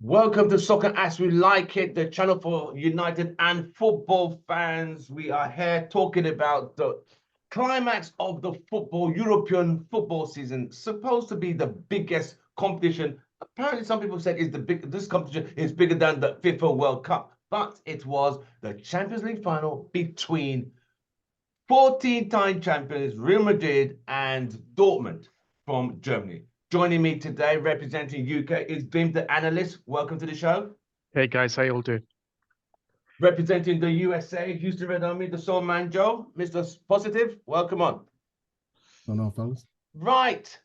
Welcome to Soccer As We Like It, the channel for United and football fans. We are here talking about the climax of the European football season, supposed to be the biggest competition. Apparently, some people said this competition is bigger than the FIFA World Cup, but it was the Champions League final between 14-time champions Real Madrid and Dortmund from Germany. Joining me today, representing UK, is Bim, the analyst. Welcome to the show. Hey guys, how you all doing? Representing the USA, Houston Red Army, the Soul Man Joe, Mr. Positive. Welcome on. Going on, fellas? Right.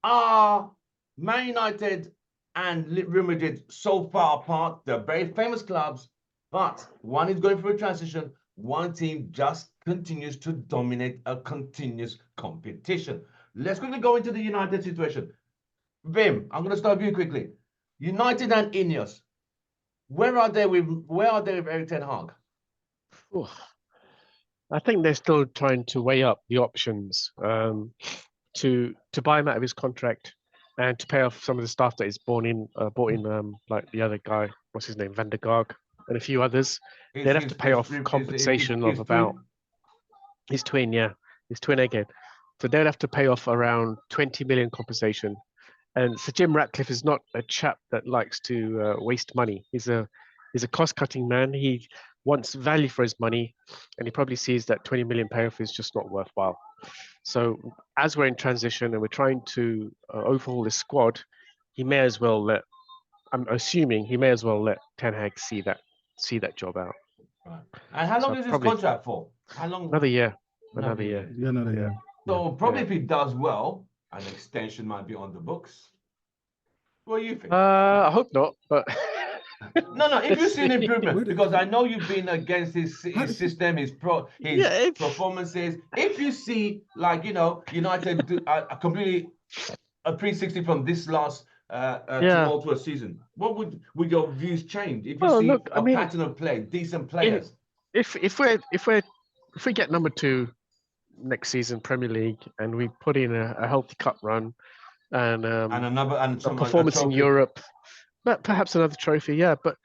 Are Man United and Real Madrid so far apart? They're very famous clubs, but one is going through a transition. One team just continues to dominate a continuous competition. Let's quickly go into the United situation. Vim, I'm going to start with you quickly. United and Ineos. Where are they with Erik ten Hag? Ooh, I think they're still trying to weigh up the options to buy him out of his contract and to pay off some of the stuff that he's bought in, like the other guy, what's his name, Van der Gaag, and a few others. They'd have to pay off compensation of about his twin, yeah, his twin again. So they'd have to pay off around 20 million compensation. And Sir Jim Ratcliffe is not a chap that likes to waste money. He's a cost-cutting man. He wants value for his money, and he probably sees that 20 million payoff is just not worthwhile. So as we're in transition and we're trying to overhaul this squad, he may as well let. I'm assuming he may as well let Ten Hag see that job out. Right. And how long is his contract for? How long? Another year. Another year. So probably if he does well, an extension might be on the books. What do you think? I hope not, but no. If you see an improvement, because I know you've been against his system, his performances. If you see, like, United do a completely a 360 from this last to a season, what would your views change if you see a pattern of play, decent players? If we get number 2 next season Premier League and we put in a healthy cup run and a performance in Europe, but perhaps another trophy, yeah. But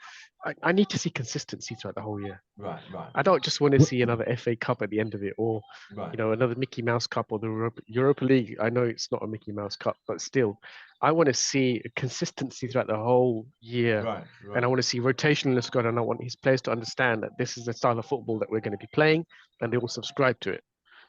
I need to see consistency throughout the whole year. Right. I don't just want to see another FA Cup at the end of it, or another Mickey Mouse Cup, or the Europa League. I know it's not a Mickey Mouse Cup, but still, I want to see consistency throughout the whole year. Right. And I want to see rotation in the squad, and I want his players to understand that this is the style of football that we're going to be playing, and they will subscribe to it.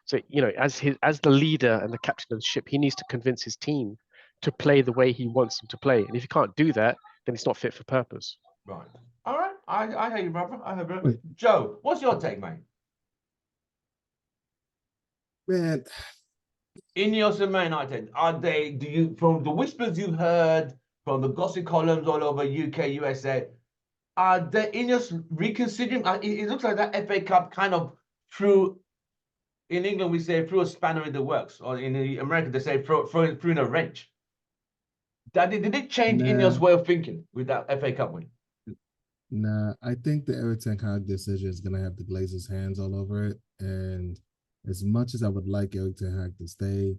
So, as the leader and the captain of the ship, he needs to convince his team to play the way he wants them to play. And if he can't do that, then it's not fit for purpose. Right. All right. I hear you, brother. I hear you, brother. Joe, what's your take, mate? Man, Ineos and Man United, from the whispers you heard, from the gossip columns all over UK, USA, are the Ineos reconsidering? It looks like that FA Cup kind of threw, in England we say threw a spanner in the works, or in America they say throw in a wrench. Did it change Ineos' way of thinking with that FA Cup win? Nah, I think the Erik ten Hag decision is going to have the Glazers' hands all over it. And as much as I would like Erik ten Hag to stay,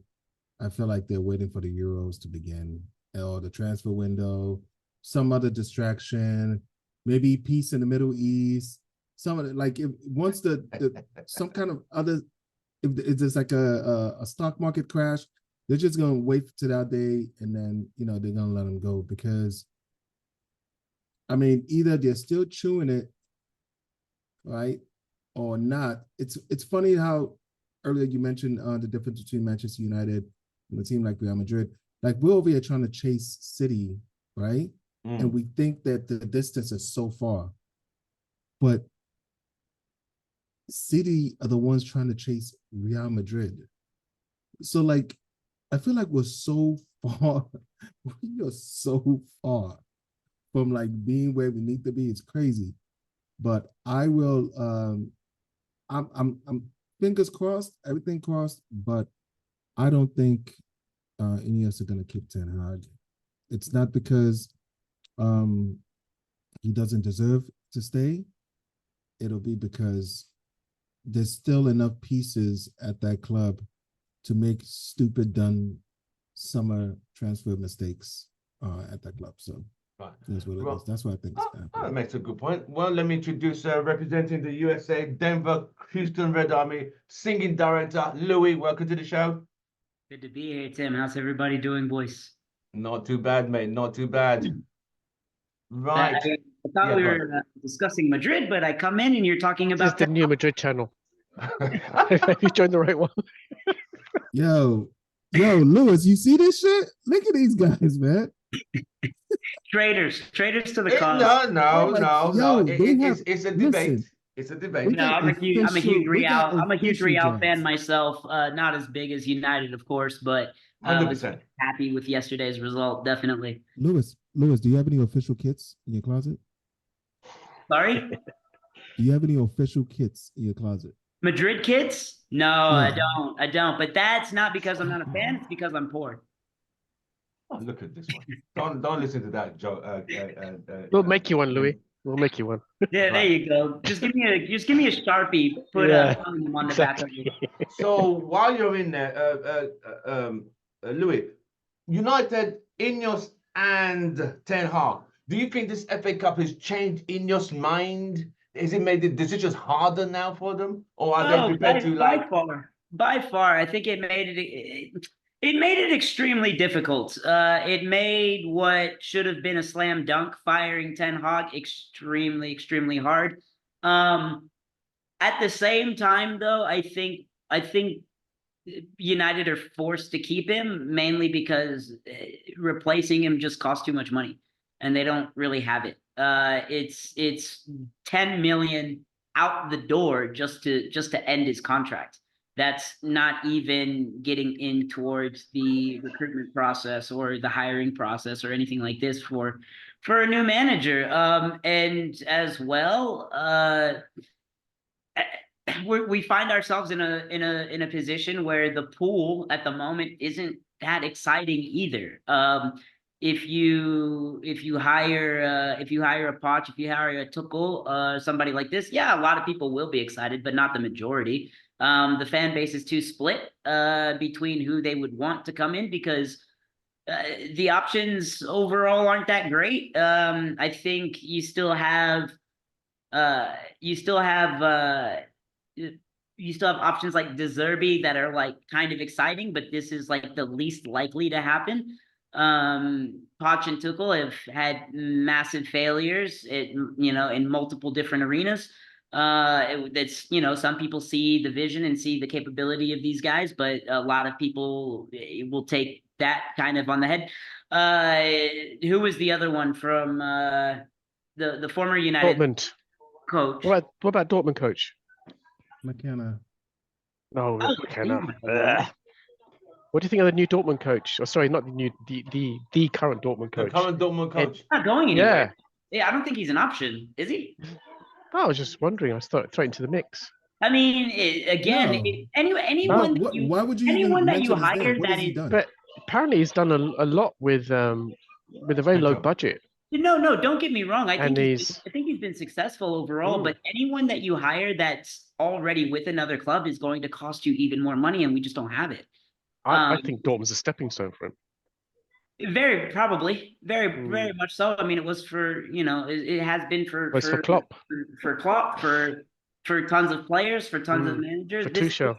I feel like they're waiting for the Euros to begin, or the transfer window, some other distraction, maybe peace in the Middle East. Some of it, like once some kind of other, if there's like a stock market crash, they're just going to wait to that day, and then they're going to let them go, because either they're still chewing it, right, or not. It's funny how earlier you mentioned the difference between Manchester United and a team like Real Madrid. Like, we're over here trying to chase City, right? And we think that the distance is so far, but City are the ones trying to chase Real Madrid. So, like, I feel like we're so far. We are so far from like being where we need to be. It's crazy. But I will. I'm fingers crossed, everything crossed. But I don't think Ineos are gonna keep Ten Hag. It's not because he doesn't deserve to stay. It'll be because there's still enough pieces at that club to make stupid, dumb summer transfer mistakes at that club. So Right. That's what it Right. is. That's what I think is That happening. makes a good point. Well, let me introduce representing the USA, Denver, Houston Red Army, singing director, Louis. Welcome to the show. Good to be here, Tim. How's everybody doing, boys? Not too bad, mate. Not too bad. Right. I thought Yeah, we go were discussing Madrid, but I come in and you're talking This is about the new Madrid channel. on. Have you joined the right one? Yo, Lewis, you see this shit? Look at these guys, man. traitors to the cause. It's a debate. listen, It's a we debate. No, got I'm a huge we got Real. I'm a huge official Real fan jobs. myself. Not as big as United, of course, but was 100%. happy with yesterday's result. Definitely. Lewis, do you have any official kits in your closet? Sorry, Do you have any official kits in your closet? Madrid kids? No, Yeah. I don't. But that's not because I'm not a fan. It's because I'm poor. Oh, look at this one. Don't listen to that, Joe. We'll make you one, Louis. We'll make you one. Yeah, there Right. you go. Just give me a Sharpie. Put Yeah, them on the back of exactly. it. So while you're in there, Louis, United, Ineos, and Ten Hag, do you think this FA Cup has changed Ineos' mind? Has it made the decisions harder now for them, or are they Oh, prepared to like? by far, I think it made it extremely difficult. It made what should have been a slam dunk, firing Ten Hag, extremely hard. At the same time, though, I think United are forced to keep him mainly because replacing him just costs too much money, and they don't really have it. It's 10 million out the door just to end his contract. That's not even getting in towards the recruitment process or the hiring process or anything like this for a new manager. And as well, we find ourselves in a position where the pool at the moment isn't that exciting either. If you hire a Poch, if you hire a Tuchel, somebody like this, yeah, a lot of people will be excited, but not the majority. The fan base is too split between who they would want to come in because the options overall aren't that great. I think you still have options like De Zerbi that are like kind of exciting, but this is like the least likely to happen. Poch and Tuchel have had massive failures in multiple different arenas. That's some people see the vision and see the capability of these guys, but a lot of people will take that kind of on the head. Who was the other one from the former United Dortmund. coach? What about Dortmund coach? McKenna. No, not Oh, McKenna. yeah. Ugh. What do you think of the new Dortmund coach? Oh, sorry, not the new, the current Dortmund The coach. current Dortmund coach. Not going anywhere. Yeah, I don't think he's an option, is he? Oh, I was just wondering. I was throw it into the mix. I mean, No. anyone that you Why would you even anyone that you mention his name? hired What that has he is done? But apparently, he's done a lot with a very Good low job. budget. no, don't get me wrong. I And think he's- he's been successful overall, but anyone that you hire that's already with another club is going to cost you even more money, and we just don't have it. I think Dortmund's a stepping stone for him. Very probably, very much so. I mean, it was for it has been for Well, it's for Klopp. for Klopp, for tons of players, for tons of managers. For Tuchel.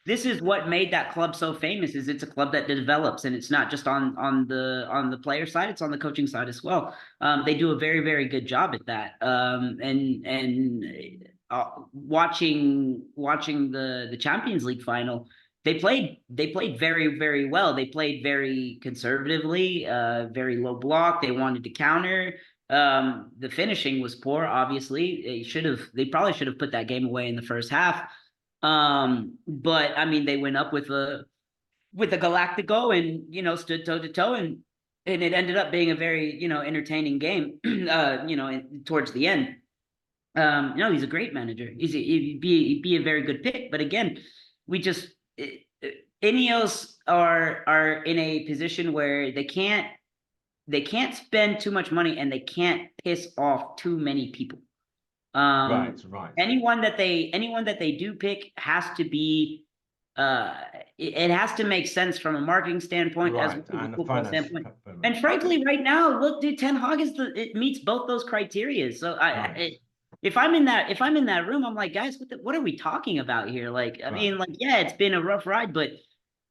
This is what made that club so famous. Is it's a club that develops, and it's not just on the player side; it's on the coaching side as well. They do a very good job at that. Watching the Champions League final, they played very well. They played very conservatively, very low block. They wanted to counter. The finishing was poor. Obviously, they probably should have put that game away in the first half. But I mean, they went up with a Galactico and stood toe to toe, and it ended up being a very entertaining game. Towards the end. He's a great manager. He'd be a very good pick. But again, Ineos are in a position where they can't spend too much money and they can't piss off too many people. Right. Anyone that they do pick has to be it has to make sense from a marketing standpoint as well Right, as a and the football finance. standpoint. And frankly, right now, look, dude, Ten Hag it meets both those criteria. So Right. if I'm in that room, I'm like, guys, what are we talking about here? Like, I mean, like, yeah, it's been a rough ride, but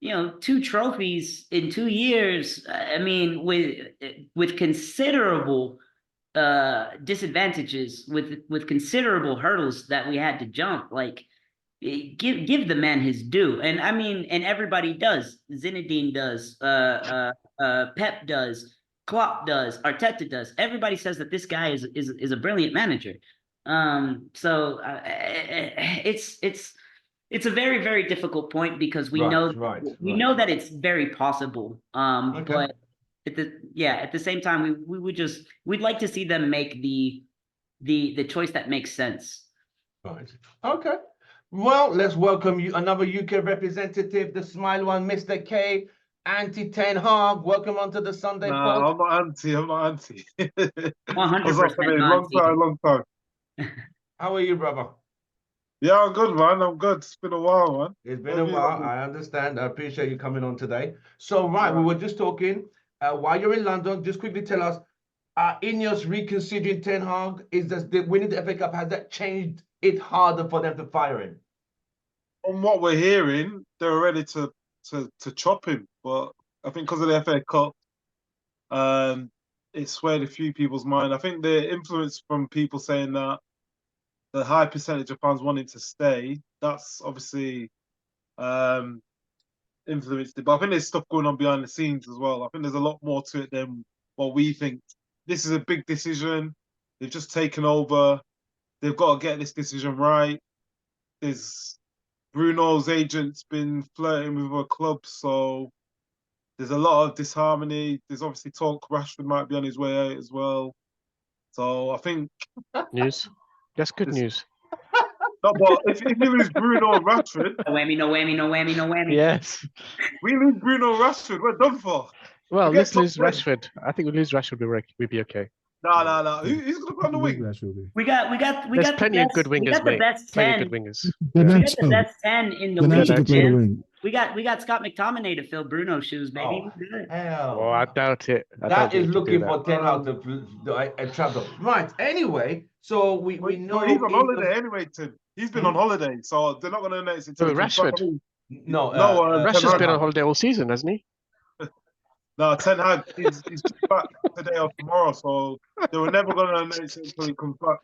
2 trophies in 2 years. I mean, with considerable disadvantages, with considerable hurdles that we had to jump. Like, give the man his due. And I mean, and everybody does. Zinedine does. Pep does. Klopp does. Arteta does. Everybody says that this guy is a brilliant manager. So it's a very, very difficult point because we Right, know right, we right. know that it's very possible. Okay. But at the same time, we'd like to see them make the choice that makes sense. Right. Okay. Well, let's welcome you another UK representative, the smile one, Mr. K, anti Ten Hag. Welcome onto the Sunday pod. Nah, I'm not anti. I'm not anti. 100% What's happening? Long Monty. time, long time. How are you, brother? Yeah, I'm good, man. I'm good. It's been a while, man. It's What been a have you while. been? I understand. I appreciate you coming on today. So, right, we Yeah. were just talking. While you're in London, just quickly tell us, Ineos reconsidering Ten Hag? Is this the winning the FA Cup? Has that changed it harder for them to fire him? From what we're hearing, they're ready to chop him, but I think because of the FA Cup, it swayed a few people's mind. I think the influence from people saying that the high percentage of fans wanting to stay, that's obviously influenced it. But I think there's stuff going on behind the scenes as well. I think there's a lot more to it than what we think. This is a big decision. They've just taken over. They've got to get this decision right. There's Bruno's agent's been flirting with other clubs, so there's a lot of disharmony. There's obviously talk Rashford might be on his way out as well. So I think News. That's good news. no, but if you lose Bruno and Rashford, No whammy, no whammy, no whammy, no whammy. Yes. we lose Bruno and Rashford, we're done for. Well, We let's get lose top three. Rashford. I think we lose Rashford. We'll be okay. No. Who's gonna play on the wing? We got There's the plenty of good best. We wingers, got the mate. best Plenty of 10. good wingers. We got the Garnacho. best 10 in the Garnacho league. could play the man. wing. We got Scott McTominay to fill Bruno's shoes, baby. Oh, We good. hell. Oh, I doubt it. I That don't think is he can do looking that. for Ten Hag to travel. Right. Anyway, so we know he's on Ineos- holiday anyway, Tim. He's been on holiday, so they're not going to announce it until Oh, he comes back. Rashford. No, No, Ten Rashford's Hag. been on holiday all season, hasn't he? No, Ten Hag, he's just back today or tomorrow, so they were never going to announce it until he comes back.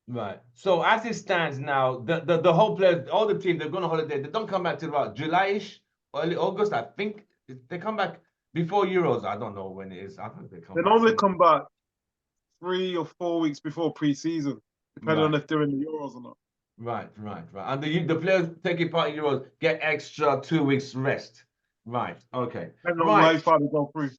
Right. So as it stands now, the whole players, all the teams, they're going on holiday. They don't come back till about July-ish, early August. I think they come back before Euros. I don't know when it is. I think they come They back normally soon. come back 3 or 4 weeks before pre-season, depending on if they're in the Euros or not. Right. And the players taking part in Euros get extra 2 weeks rest. Right. Okay. Depending on how far they go through.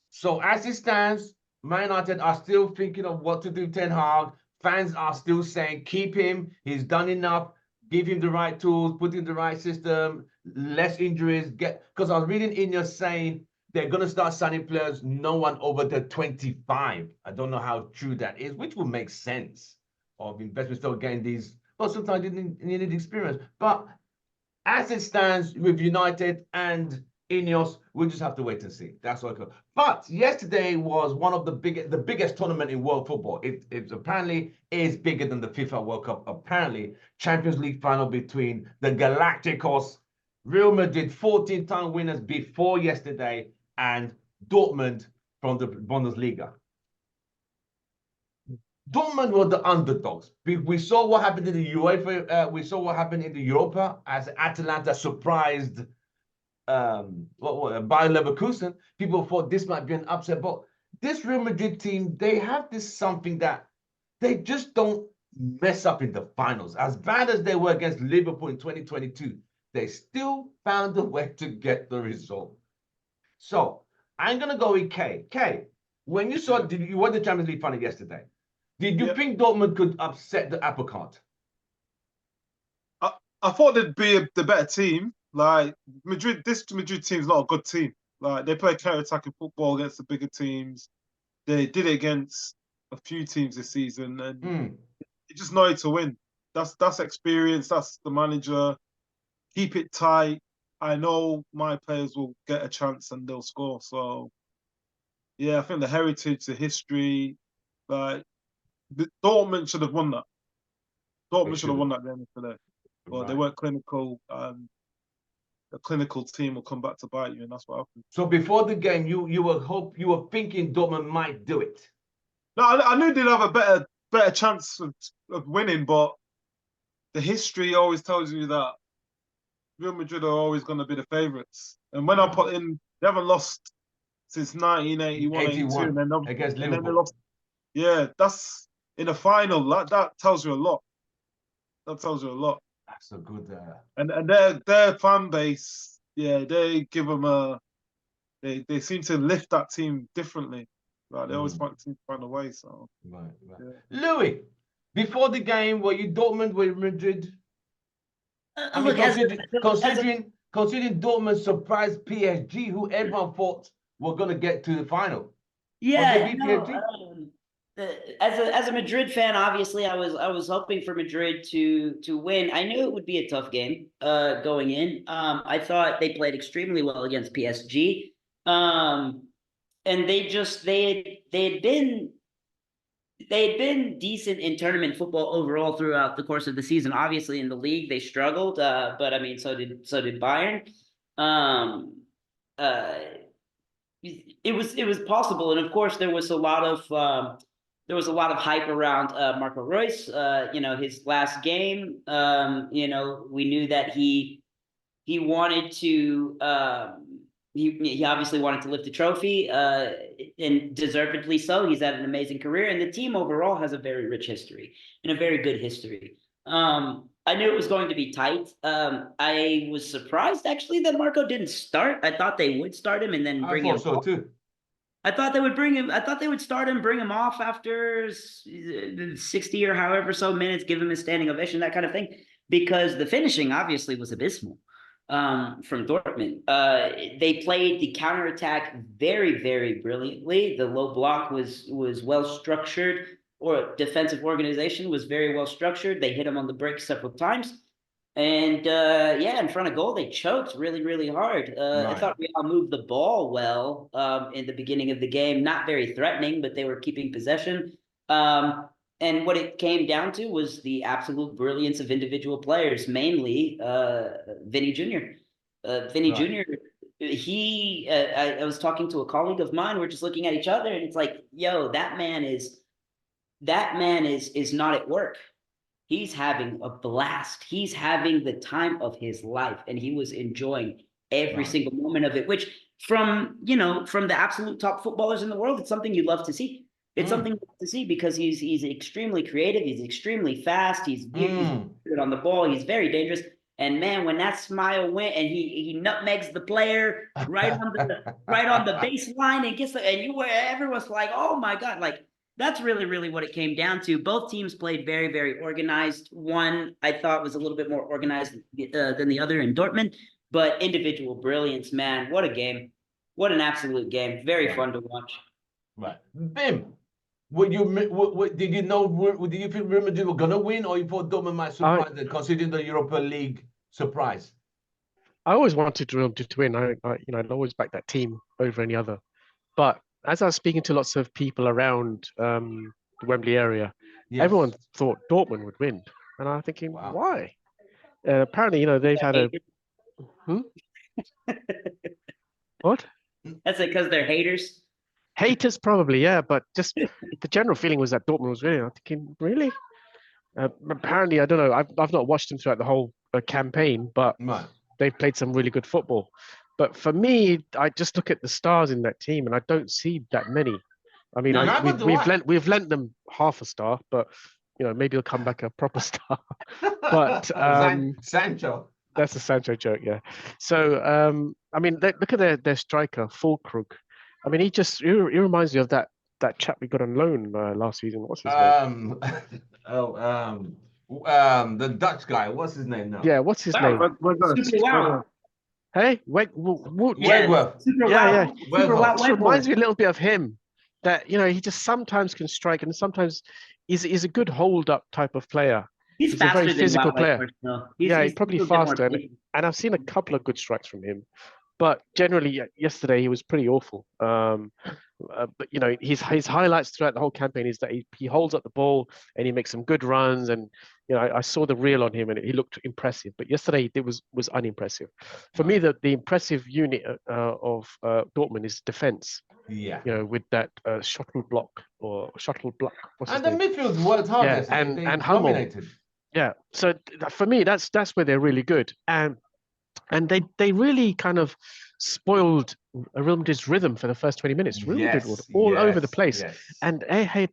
So as it stands, Man United are still thinking of what to do. Ten Hag fans are still saying keep him. He's done enough. Give him the right tools. Put in the right system. Less injuries. Because I was reading Ineos saying they're gonna start signing players. No one over the 25. I don't know how true that is, which would make sense. Of investment still getting these. But sometimes you need experience. But as it stands with United and Ineos, we'll just have to wait and see. That's what. But yesterday was one of the biggest tournament in world football. It apparently is bigger than the FIFA World Cup. Apparently, Champions League final between the Galacticos, Real Madrid, 14-time winners before yesterday, and Dortmund from the Bundesliga. Dortmund were the underdogs. We saw what happened in the UEFA. We saw what happened in the Europa as Atalanta surprised Bayer Leverkusen. People thought this might be an upset, but this Real Madrid team, they have this something that they just don't mess up in the finals. As bad as they were against Liverpool in 2022, they still found a way to get the result. So I'm gonna go with K. K, when you saw, you won the Champions League final yesterday. Did you think Dortmund could upset the apple cart? I thought they'd be the better team. Like this Madrid team's not a good team. Like they play counter-attacking football against the bigger teams. They did it against a few teams this season, and they just know how to win. That's experience. That's the manager. keep it tight. I know my players will get a chance and they'll score. So yeah, I think the heritage, the history, like Dortmund should have won that. Dortmund should have won that game today, but they Right. weren't clinical. A clinical team will come back to bite you, and that's what happened. So before the game, you were thinking Dortmund might do it. No, I knew they'd have a better chance of winning, but the history always tells you that Real Madrid are always going to be the favourites. And when I put in, they haven't lost since 1981, 82, and then against they Liverpool. lost. Yeah, that's in a final. That tells you a lot. That tells you a lot. That's a good. And their fan base, yeah, they give them they seem to lift that team differently. Like they always seem to find a way. So Right. yeah. Louis, before the game, were you Dortmund? Were you Madrid? I mean, Look, considering Dortmund surprised PSG, who everyone thought were going to get to the final. yeah, beat no, PSG? as a Madrid fan, obviously, I was hoping for Madrid to win. I knew it would be a tough game going in. I thought they played extremely well against PSG, and they had been decent in tournament football overall throughout the course of the season. Obviously, in the league they struggled, but I mean, so did Bayern. Uh, it was possible, and of course there was a lot of hype around Marco Reus. His last game. We knew that he wanted to. He obviously wanted to lift the trophy, and deservedly so. He's had an amazing career, and the team overall has a very rich history and a very good history. I knew it was going to be tight. I was surprised actually that Marco didn't start. I thought they would start him and then bring him. I thought so too. I thought they would bring him. I thought they would start him, bring him off after 60 or however so minutes, give him a standing ovation, that kind of thing, because the finishing obviously was abysmal. From Dortmund. They played the counterattack very, very brilliantly. The low block was well structured, or defensive organization was very well structured. They hit him on the break several times. And in front of goal, they choked really, really hard. I thought Real moved the ball well in the beginning of the game. Not very threatening, but they were keeping possession. And what it came down to was the absolute brilliance of individual players, mainly Vinny Jr. Vinny Jr., I was talking to a colleague of mine. We're just looking at each other, and it's like, yo, that man is not at work. He's having a blast. He's having the time of his life, and he was enjoying every single moment of it, which from the absolute top footballers in the world, it's something you love to see. It's something to see because he's extremely creative. He's extremely fast. He's good on the ball. He's very dangerous. And man, when that smile went and he nutmegs the player right on the baseline and gets everyone's like, oh my God, like that's really, really what it came down to. Both teams played very, very organized. One I thought was a little bit more organized than the other in Dortmund, but individual brilliance, man. What a game. What an absolute game. Very fun to watch. Right. Bim, did you think Real Madrid were gonna win, or you thought Dortmund might surprise them, considering the Europa League surprise? I always wanted Real Madrid to win. I'd always back that team over any other. But as I was speaking to lots of people around the Wembley area, everyone thought Dortmund would win, and I'm thinking, why? Apparently, they've had a. What? That's it, because they're haters. Haters probably, yeah, but just the general feeling was that Dortmund was winning. I'm thinking, really? Apparently, I don't know. I've not watched them throughout the whole campaign, but they've played some really good football. But for me, I just look at the stars in that team, and I don't see that many. I mean, we've lent them half a star, but maybe he'll come back a proper star. But Sancho. That's a Sancho joke, yeah. So I mean, look at their striker, Fulkrug. I mean, he reminds me of that chap we got on loan last season. What's his name? The Dutch guy. What's his name now? Yeah, what's his name? Hey, Wegworth. Yeah. It reminds me a little bit of him. That he just sometimes can strike, and sometimes he's a good hold-up type of player. He's He's a very faster than physical Wout player. Weghorst, though. Yeah, He's he's probably a bit more faster, patient. and I've seen a couple of good strikes from him. But generally, yesterday he was pretty awful. But you know, his highlights throughout the whole campaign is that he holds up the ball and he makes some good runs. And you know, I saw the reel on him and he looked impressive. But yesterday it was unimpressive. For me, the impressive unit of Dortmund is defense. Yeah. You know, with that shuttle block. What's his And the name? midfield worked hard Yeah, yesterday. They and Hummel. dominated. Yeah. So for me, that's where they're really good. And they really kind of spoiled Real Madrid's rhythm for the first 20 minutes. Real Madrid was all over the place. Yes. And they had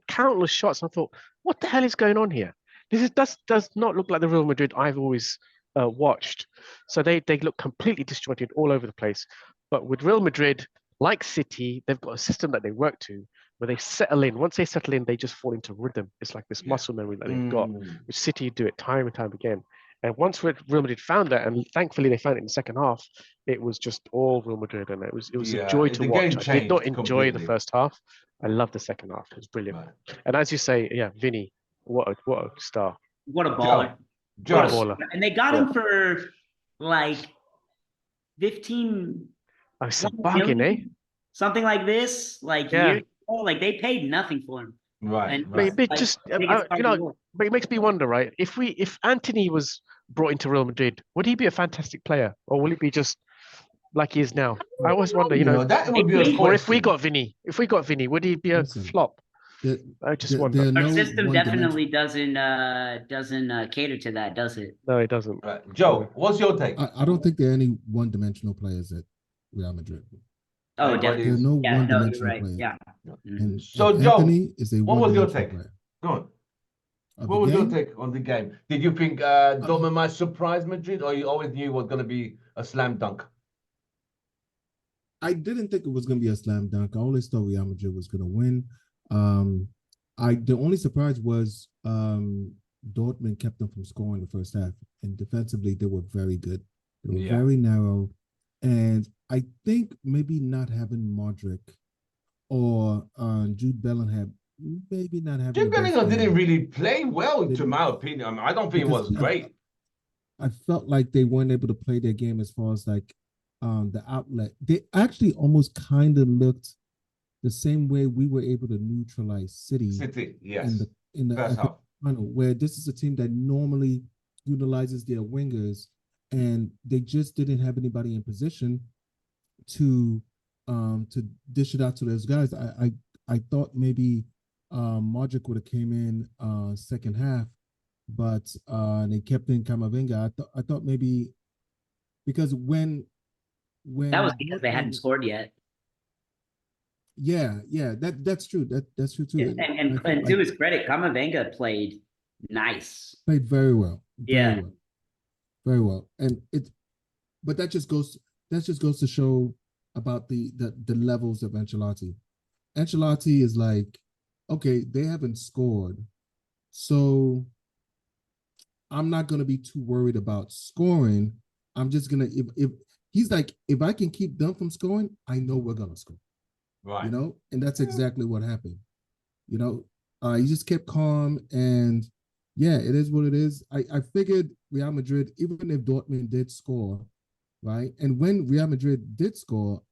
countless shots. I thought, what the hell is going on here? Does not look like the Real Madrid I've always watched. So they look completely disjointed all over the place. But with Real Madrid, like City, they've got a system that they work to where they settle in. Once they settle in, they just fall into rhythm. It's like this muscle memory that they've got, which City do it time and time again. And once Real Madrid found that, and thankfully they found it in the second half, it was just all Real Madrid, and it was a joy to the watch. game I did not changed enjoy the completely. first half. I loved the second half. It was brilliant. Right. And as you say, yeah, Vinny, what a star. What a baller. Joe. What a baller. And they got him for like 15 Oh, it's a bargain, eh? something like this. Like years ago. Like they paid nothing for him. Right. And right. But just you know, but it makes me wonder, right? If Anthony was brought into Real Madrid, would he be a fantastic player, or will it be just like he is now? I always wonder, you know, that would be a or if we question. got Vinny, would he be a Listen, flop? I just wonder. There are Our no system one-dimensional- definitely doesn't cater to that, does it? No, he doesn't. Right. Joe, what's your take? I don't think there are any one-dimensional players at Real Madrid. Oh, Everybody There are is- no Yeah, no, you're one-dimensional right. players. Yeah. And, So, and Joe, Anthony is a what was your one-dimensional take? player. Go on. Of What the was your game, take on the game? Did you think Dortmund might surprise Madrid, or you always knew it was going to be a slam dunk? I didn't think it was going to be a slam dunk. I always thought Real Madrid was going to win. The only surprise was Dortmund kept them from scoring the first half, and defensively they were very good. They were very narrow, and I think maybe not having Modric or Jude Bellingham, maybe not having. Jude Bellingham didn't really play well, to my opinion. I mean, I don't think it was great. I felt like they weren't able to play their game as far as like the outlet. They actually almost kind of looked the same way we were able to neutralize City. Yes. In the First half. final, where this is a team that normally utilizes their wingers, and they just didn't have anybody in position to dish it out to those guys. I thought maybe Modric would have came in second half, but they kept in Camavinga. I thought maybe because when That was because they hadn't scored yet. Yeah, that's true. That's true too. And to his credit, Camavinga played nice. Played very well. Yeah. Very well. And but that just goes to show about the levels of Ancelotti. Ancelotti is like, okay, they haven't scored, so I'm not gonna be too worried about scoring. I'm just gonna if he's like, if I can keep them from scoring, I know we're gonna score. Right. You know, and that's exactly what happened. You know, he just kept calm, and yeah, it is what it is. I figured Real Madrid, even if Dortmund did score, right? And when Real Madrid did score,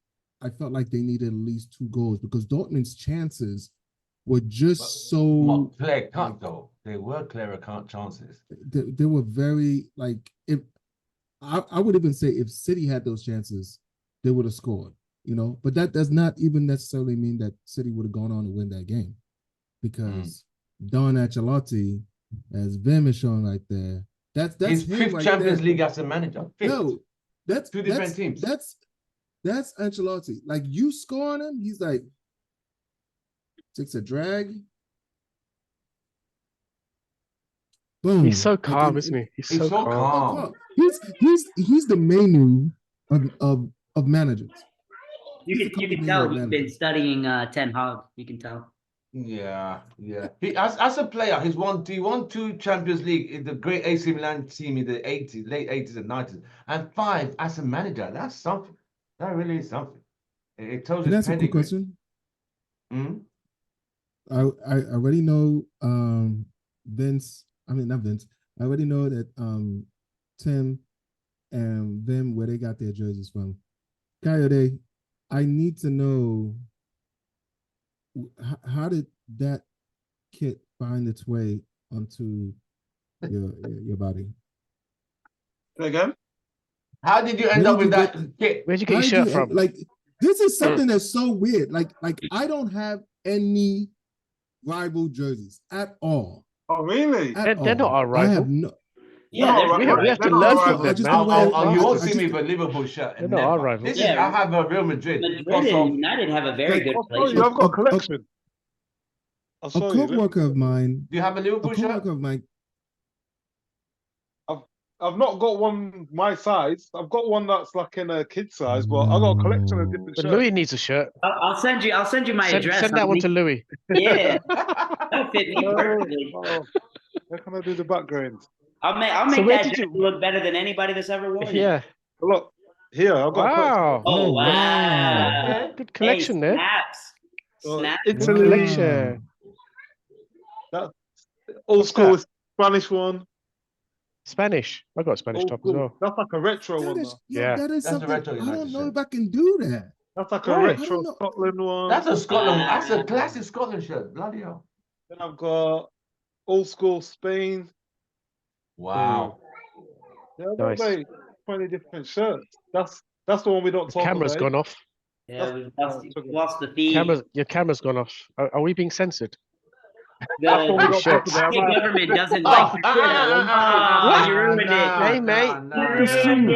I felt like they needed at least 2 goals because Dortmund's chances were just so clear cut though. They were clear cut chances. They were very like, if I would even say if City had those chances, they would have scored. You know, but that does not even necessarily mean that City would have gone on to win that game, because Don Ancelotti, as Vim is showing right there, that's his him 5th right Champions there. League as a manager. 5th. No, that's 2 different teams. That's Ancelotti. Like, you score on him, he's like, takes a drag. Boom. He's so calm, isn't he? He's so calm. He's the menu of managers. You can tell he's been studying Ten Hag. You can tell. Yeah. He as a player, he won 2 Champions League in the great AC Milan team in the late 80s and 90s, and 5 as a manager. That's something. That really is something. It tells you. Can I ask a quick question? I already know Vince I mean not Vince. I already know that Tim and Vim where they got their jerseys from. Coyote, I need to know how did that kit find its way onto your body? Say again? How did you end Where up did with you that kit? Where'd you get How your did shirt you from? like? This is something that's so weird. Like I don't have any rival jerseys at all. Oh, really? At They're not all. our I have rival. no. Yeah, No, they're right, We good. have to they're not learn our from rival. I them, just man. don't wear. You won't I see me just- with a Liverpool shirt. They're not our Never. rivals. This is Yeah, I have a Real Madrid Madrid because and of United have a very Like, good I'll show you. relationship. I've got a collection. I'll a show you. co-worker of mine. do you have a A Liverpool shirt? co-worker of mine. I've not got one my size. I've got one that's like in a kid size, but I got a collection of different But shirts. Louis needs a shirt. I'll send you my address. Send that one to Louis. Yeah, that'll fit me perfectly. Oh, how can I do the background? I'll So make where that did jacket you- look better than anybody that's ever worn it. Yeah. Look, here, I've got a collection. Wow. Oh, Oh, wow. wow. Okay. Good collection Hey, there. snaps. Oh, Snaps. Italy, Collection. old What's school that? Spanish one. Spanish. I got a Spanish Old top as school. well. That's like a retro That one. is, Though. Yeah. that is That's a something. retro I United don't know shirt. if I can do that. That's like a Right. I retro don't know. Scotland one. That's a Scotland. That's a Wow. classic Scotland shirt. Bloody hell! Then I've got old school Spain. Wow. Yeah, I've got Nice. about 20 different shirts. That's the one we don't The talk camera's about. gone off. Yeah, we've lost the feed. Your camera's gone off. Are we being censored? That's the one we The don't talk about. UK government doesn't like Oh, the shit. Oh, you ruined it. Hey, mate.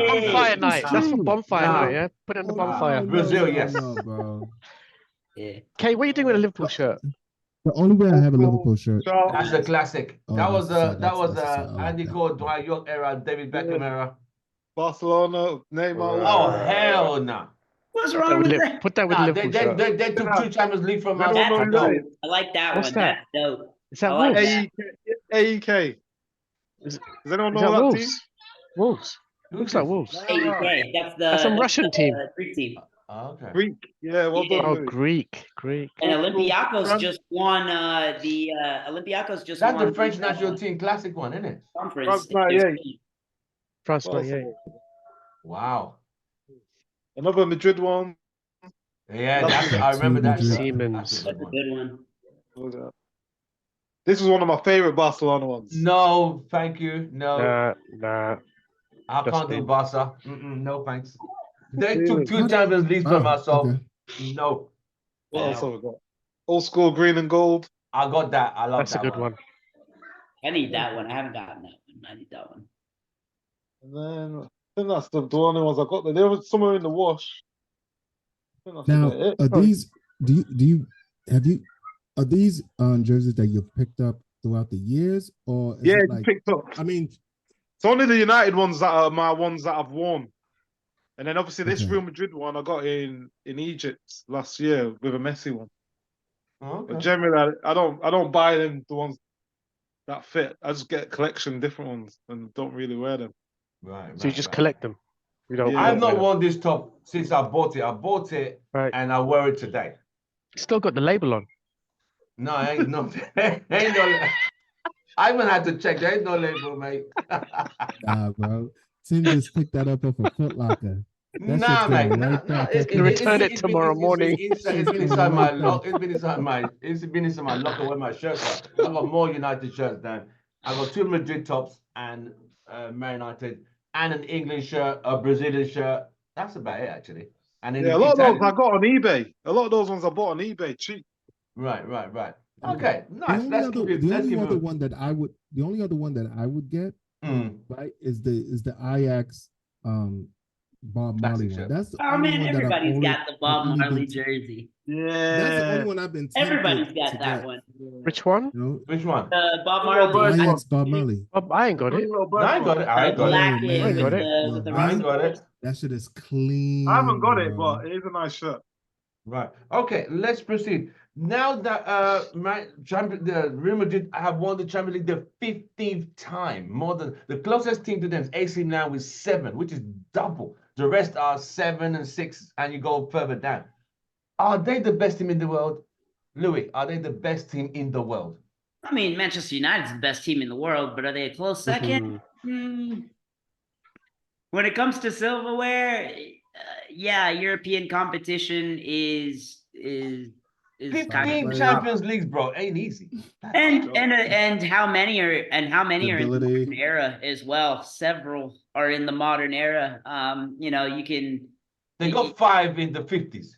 Bonfire night. That's for bonfire Nah. night, yeah? Put it on the Oh, bonfire. Brazil, yes. No, bro. Yeah. Kay, what are you doing with a Liverpool shirt? The only way I have a Liverpool shirt. That's a classic. Oh, that was that's- that was that's- I like Andy that. Cole, Dwight York era, David Beckham era. Barcelona, Neymar. Oh hell no! What's Put that wrong with, with that? put that with Nah, Liverpool shirt. they took two Champions League from They us. don't know I who know. that is. I like that What's one. that? That's dope. Is that I like Wolves? that. AEK. Is Does anyone Is know that that team? Wolves? Wolves. Who's Looks like this? Wolves. AEK. That's some Russian team. Greek team. Oh, okay. Greek. Yeah, well Yeah. done. Oh, Louis. Greek. And Old school Olympiacos France. just won the Olympiacos just That's won the French the, national team classic one, isn't it? conference. France 98. France Well, 98. Wow. Another Madrid one. Yeah, That's I remember that. Madrid. shirt. Siemens. That's a That's good a one. good one. What was that? This is one of my favorite Barcelona ones. No, thank you. No, Nah. I just can't do me. Barca. No, thanks. They Really? took two How- Champions Leagues from Oh, us, so okay. no. What else have we got? Old school green and gold. I got that. I love That's a that good one. I need that one. I haven't gotten that one. I need that one. And then I think that's the only ones I got. There was somewhere in the wash. I think that's Now, about it. are Oh. these? Are these jerseys that you've picked up throughout the years, or is Yeah, it you like? picked up. I mean, It's only the United ones that are my ones that I've worn. And then obviously this Okay. Real Madrid one I got in Egypt last year with a Messi one. Okay. But generally I don't buy them the ones that fit. I just get a collection of different ones and don't really wear them. Right. So you just collect them. You don't. Yeah. I've you not don't- worn this top since I bought it. I bought it Right. and I wear it today. Still got the label on. No, I ain't no. ain't no. I even had to check. There ain't no label, mate. nah, bro. Tim just picked that up off a Foot Locker. That Nah, shit's mate. going Nah, right nah, back it- up it- in- Return it's it tomorrow morning. It's been inside my lock. It's been inside my. It's been inside my locker where my shirts are. I got more United shirts than I got two Madrid tops and Man United and an English shirt, a Brazilian shirt. That's about it actually. And then Yeah, a lot of those Italian. I got on eBay. A lot of those ones I bought on eBay cheap. Right. Okay, nice. The Let's only keep it. Let's keep other it. one that I would, the only other one that I would get, Mm. right, is the Ajax Bob Marley Classic one. shirt. That's the Oh only man, one that I've everybody's only, got the Bob only Marley been- jersey. That's the only Yeah. one I've been tempted Everybody's to got that get, one. Which one? You know, Which one? Bob Little Marley. bird Ajax Bob Marley. Oh, I ain't got it. I ain't got it. I ain't got it. Black Oh, kid man. with Got the with the I ain't got it. That shit is clean. I haven't got it, bro. but it is a nice shirt. Right. Okay. Let's proceed. Now that the Real Madrid have won the Champions League the 15th time, more than the closest team to them is AC Milan with 7, which is double. The rest are 7 and 6, and you go further down. Are they the best team in the world, Louis? Are they the best team in the world? I mean, Manchester United's the best team in the world, but are they a close second? When it comes to silverware, yeah, European competition is kind of 15 players. Champions Leagues, bro, ain't easy. and how many are in the Stability. modern era as well? Several are in the modern era. You know, you can They got 5 in the 50s.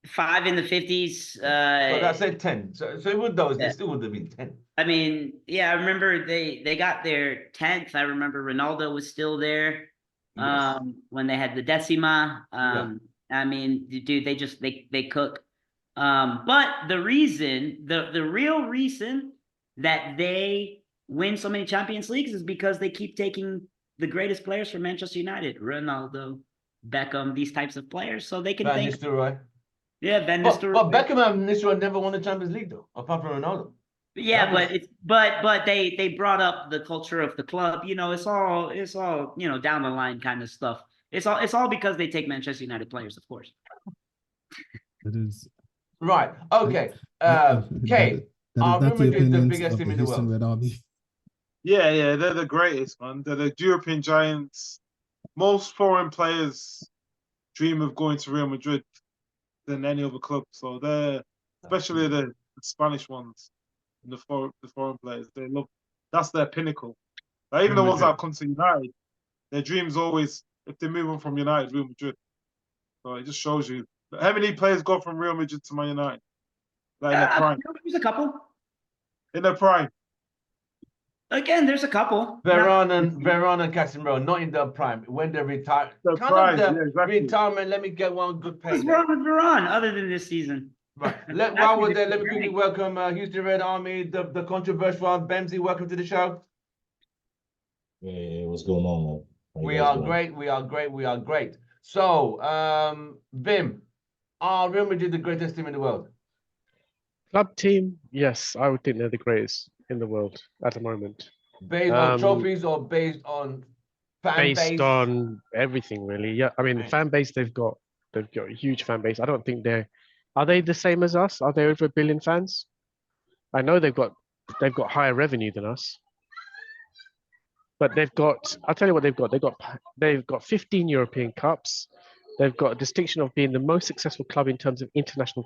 5 in the 50s. So that's said 10. So with those, Yeah. they still would have been 10. I mean, yeah, I remember they got their 10th. I remember Ronaldo was still there. Yes. When they had the Decima. Yeah. I mean, dude, they cook. But the real reason that they win so many Champions Leagues is because they keep taking the greatest players from Manchester United, Ronaldo, Beckham, these types of players, so they can Van think. Nistelrooy. Yeah, Van But Nistelrooy. Beckham and Nistelrooy never won the Champions League though, apart from Ronaldo. Yeah, but they brought up the culture of the club. You know, it's all you know, down the line kind of stuff. It's all because they take Manchester United players, of course. It is. Right. Okay. Kay, That are is not Real the Madrid the opinions biggest of team the in the Houston world? Red Army. Yeah, they're the greatest, man. They're the European giants. Most foreign players dream of going to Real Madrid than any other club. So they're, especially the Spanish ones, and the foreign players, they love. That's their pinnacle. Like, even Real the ones Madrid. that come to United, their dreams always, if they move on from United, Real Madrid. So it just shows you how many players go from Real Madrid to Man United, like in their prime. There's a couple. In their prime. Again, there's a couple. Veron and Casemiro, not in their prime. When they retire, Their kind prime, of the yeah, exactly. retirement. Let me get one good What's payday. wrong with Veron other than this season? Right. While we're there, let me quickly welcome Houston Red Army, the controversial one. Bemsy, welcome to the show. Hey, what's going on, man? How you We guys are doing? great. We are great. We are great. So, Vim, are Real Madrid the greatest team in the world? Club team, yes, I would think they're the greatest in the world at the moment. Based on trophies or based on fan Based base? on everything, really. Yeah, I mean, the Right. fan base they've got a huge fan base. I don't think are they the same as us? Are they over 1 billion fans? I know they've got higher revenue than us. But I'll tell you what they've got. They've got 15 European Cups. They've got a distinction of being the most successful club in terms of international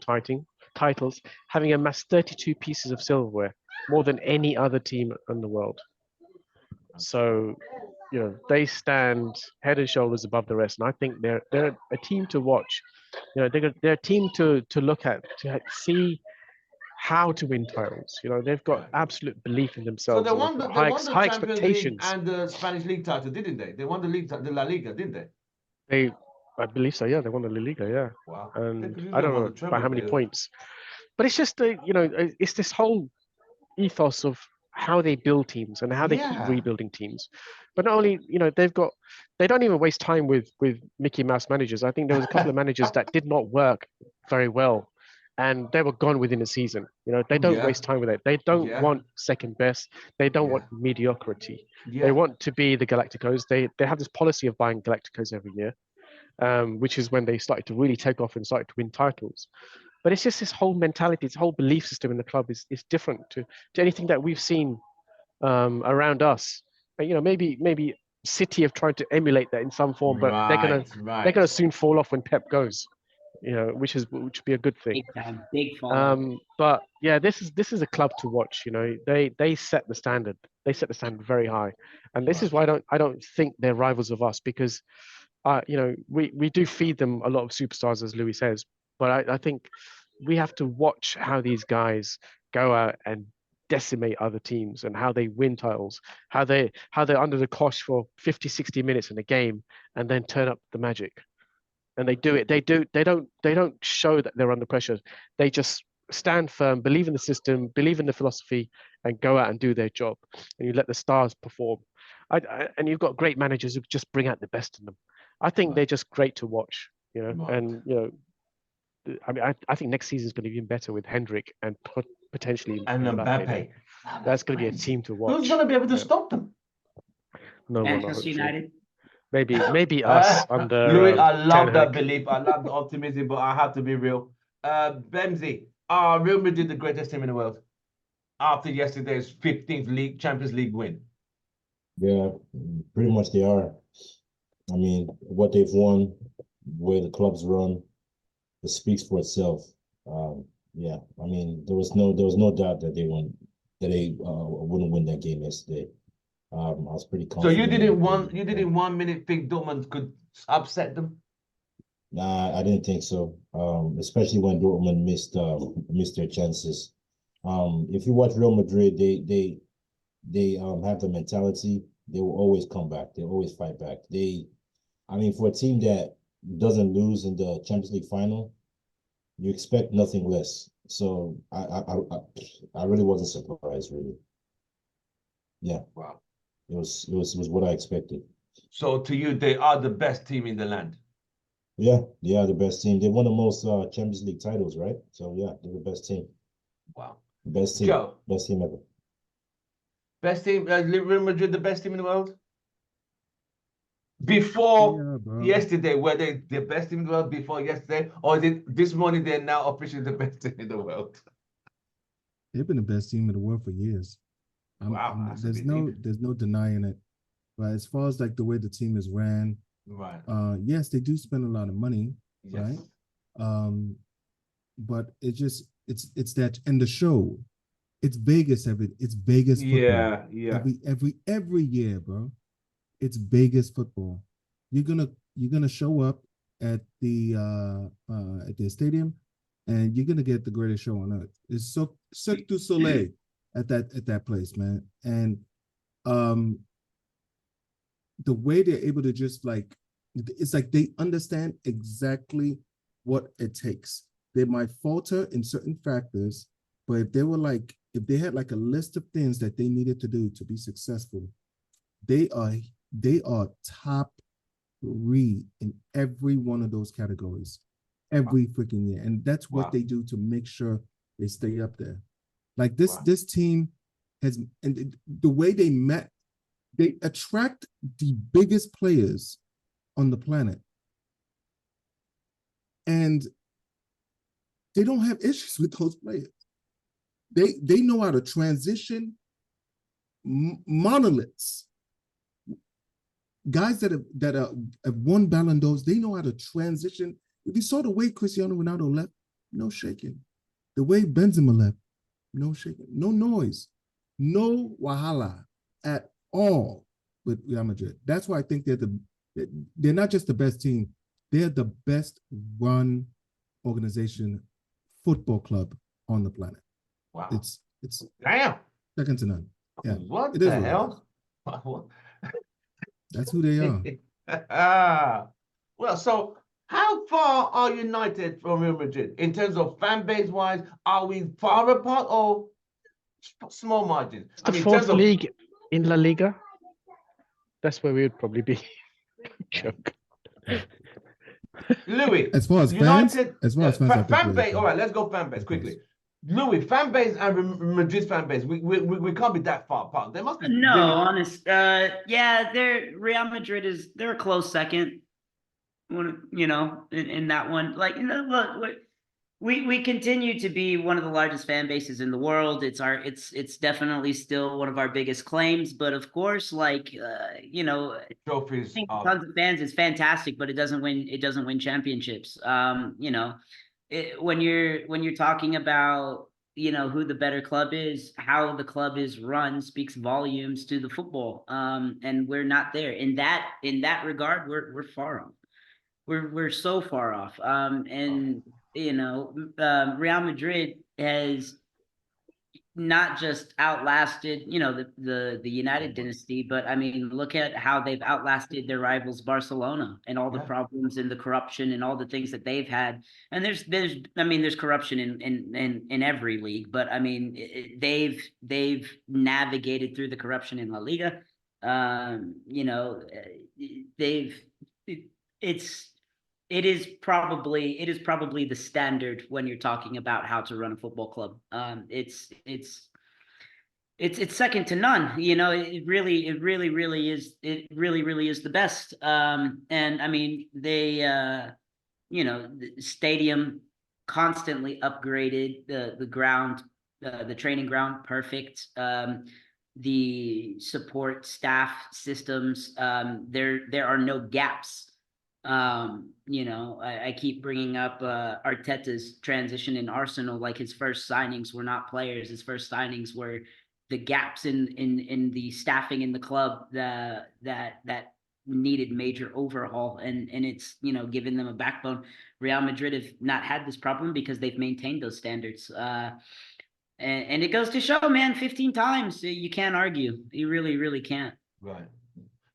titles, having amassed 32 pieces of silverware, more than any other team in the world. So, you know, they stand head and shoulders above the rest, and I think they're a team to watch. You know, they're a team to look at, to see how to win titles. You know, they've got absolute belief in themselves. So they won the high Champions expectations. League and the Spanish league title, didn't they? They won the La Liga, didn't they? I believe so. Yeah, they won the La Liga. Yeah, Wow. and I don't know by how many points, but it's just it's this whole ethos of how they build teams and how they keep rebuilding teams. But not only, they don't even waste time with Mickey Mouse managers. I think there was a couple of managers that did not work very well, and they were gone within a season. You know, they don't waste time with it. They don't want second best. They don't want mediocrity. They want to be the Galacticos. They have this policy of buying Galacticos every year, which is when they started to really take off and started to win titles. But it's just this whole mentality, this whole belief system in the club is different to anything that we've seen around us. And, maybe City have tried to emulate that in some form, but they're gonna soon fall off when Pep goes. Which would be a good thing. Big time, big fall. But yeah, this is a club to watch. They set the standard. They set the standard very high, and this is why I don't think they're rivals of us, because we do feed them a lot of superstars, as Louis says, but I think we have to watch how these guys go out and decimate other teams and how they win titles, how they're under the cosh for 50, 60 minutes in a game and then turn up the magic. And they do it. They don't show that they're under pressure. They just stand firm, believe in the system, believe in the philosophy, and go out and do their job. And you let the stars perform. And you've got great managers who just bring out the best in them. I think they're just great to watch. And I mean, I think next season is going to be even better with Hendrick and potentially Mbappe. That's going to be a team to watch. Who's going to be able to stop them? No one. Manchester United. Maybe us under. Louis, I love that Hag. belief. I love the optimism, but I have to be real. Bemsy, are Real Madrid the greatest team in the world? after yesterday's 15th league Champions League win? Yeah, pretty much they are. I mean, what they've won, where the club's run, it speaks for itself. Yeah, I mean, there was no doubt that they wouldn't win that game yesterday. I was pretty So you confident. didn't 1 minute think Dortmund could upset them? Nah, I didn't think so. Especially when Dortmund missed their chances. If you watch Real Madrid, they have the mentality. They will always come back. They always fight back. I mean, for a team that doesn't lose in the Champions League final, you expect nothing less. So I really wasn't surprised, really. Yeah, Wow. it was what I expected. So to you, they are the best team in the land. Yeah, they are the best team. They won the most Champions League titles, right? So yeah, they're the best team. Wow. Best team. Joe. Best team ever. Best team, Real Madrid, the best team in the world? Before Yeah, bro. yesterday, were they the best team in the world before yesterday? Or is it this morning they're now officially the best team in the world? They've been the best team in the world for years. Wow, that's a there's bit no deep. there's no denying it. But as far as like the way the team is ran, Right. yes, they do spend a lot of money, Yes. right? But it's that, and the show, it's Vegas it's Vegas football. Yeah, yeah. Every year, bro. It's Vegas football. You're gonna show up at the stadium, and you're gonna get the greatest show on earth. It's so Cirque du Soleil at that place, man. And the way they're able to just like, it's like they understand exactly what it takes. They might falter in certain factors, but if they had like a list of things that they needed to do to be successful, they are top 3 in every one of those categories every freaking year. And that's what they do to make sure they stay up there. Like this team has, and the way they attract the biggest players on the planet. And they don't have issues with those players. They know how to transition monoliths. Guys that have won Ballon d'Ors, they know how to transition. If you saw the way Cristiano Ronaldo left, no shaking. The way Benzema left, no shaking. No noise. No wahala at all with Real Madrid. That's why I think they're not just the best team, they're the best run organization, football club on the planet. Wow. It's Damn. second to none. Yeah. What it the is what hell? That's who they are. Well, so how far are United from Real Madrid in terms of fan base wise? Are we far apart or small margins? It's the fourth league in La Liga. That's where we would probably be. Joke. Louis, As far as United, fans, fan base. All right, let's go fan base quickly. Louis, fan base and Madrid fan base, we can't be that far apart. They must be. No, honest. Yeah, Real Madrid they're a close second. You know, in that one, like, you know, look, we continue to be one of the largest fan bases in the world. It's definitely still one of our biggest claims. But of course, like, you know, Trophies. Tons of fans is fantastic, but it doesn't win championships. You know, when you're talking about, you know, who the better club is, how the club is run speaks volumes to the football. And we're not there in that regard. We're far off. We're so far off. And you know, Real Madrid has not just outlasted, you know, the United dynasty, but I mean, look at how they've outlasted their rivals Barcelona and all the problems and the corruption and all the things that they've had. And there's corruption in every league, but I mean, they've navigated through the corruption in La Liga. You know, it is probably the standard when you're talking about how to run a football club. It's second to none. You know, it really is the best. And I mean, they you know, the stadium constantly upgraded, the ground The training ground, perfect. The support staff systems, there are no gaps. I keep bringing up Arteta's transition in Arsenal. Like, his first signings were not players. His first signings were the gaps in the staffing in the club that needed major overhaul, and it's given them a backbone. Real Madrid have not had this problem because they've maintained those standards. And it goes to show, man, 15 times you can't argue. You really, really can't. Right.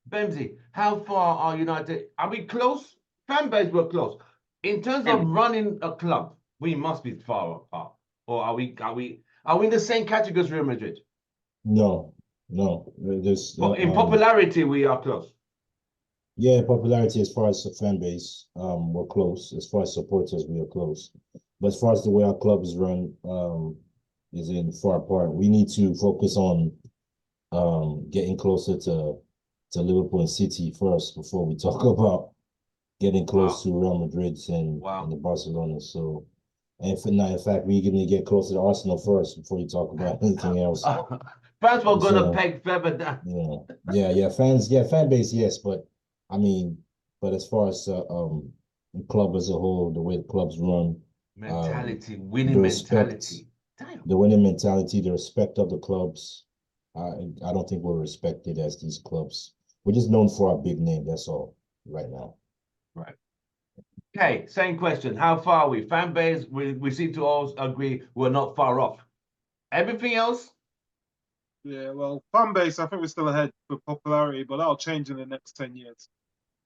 Bemsy, how far are United? Are we close? Fan base, we're close. In terms of running a club, we must be far apart. Or are we in the same category as Real Madrid? No, no. There's in popularity, we are close. Yeah, popularity as far as the fan base, we're close. As far as supporters, we are close. But as far as the way our club is run, is in far apart. We need to focus on getting closer to Liverpool and City first before we talk about getting close to Real Madrid and the Barcelona. So, and in fact, we're going to get closer to Arsenal first before you talk about anything else. Fans were going to peg further down. Yeah, fan base, yes, but I mean, but as far as the club as a whole, the way the clubs run, mentality, winning mentality. Damn. The winning mentality, the respect of the clubs. I don't think we're respected as these clubs. We're just known for our big name. That's all right now. Right. Okay, same question. How far are we? Fan base, we seem to all agree we're not far off. Everything else? Yeah, well, fan base, I think we're still ahead for popularity, but that'll change in the next 10 years.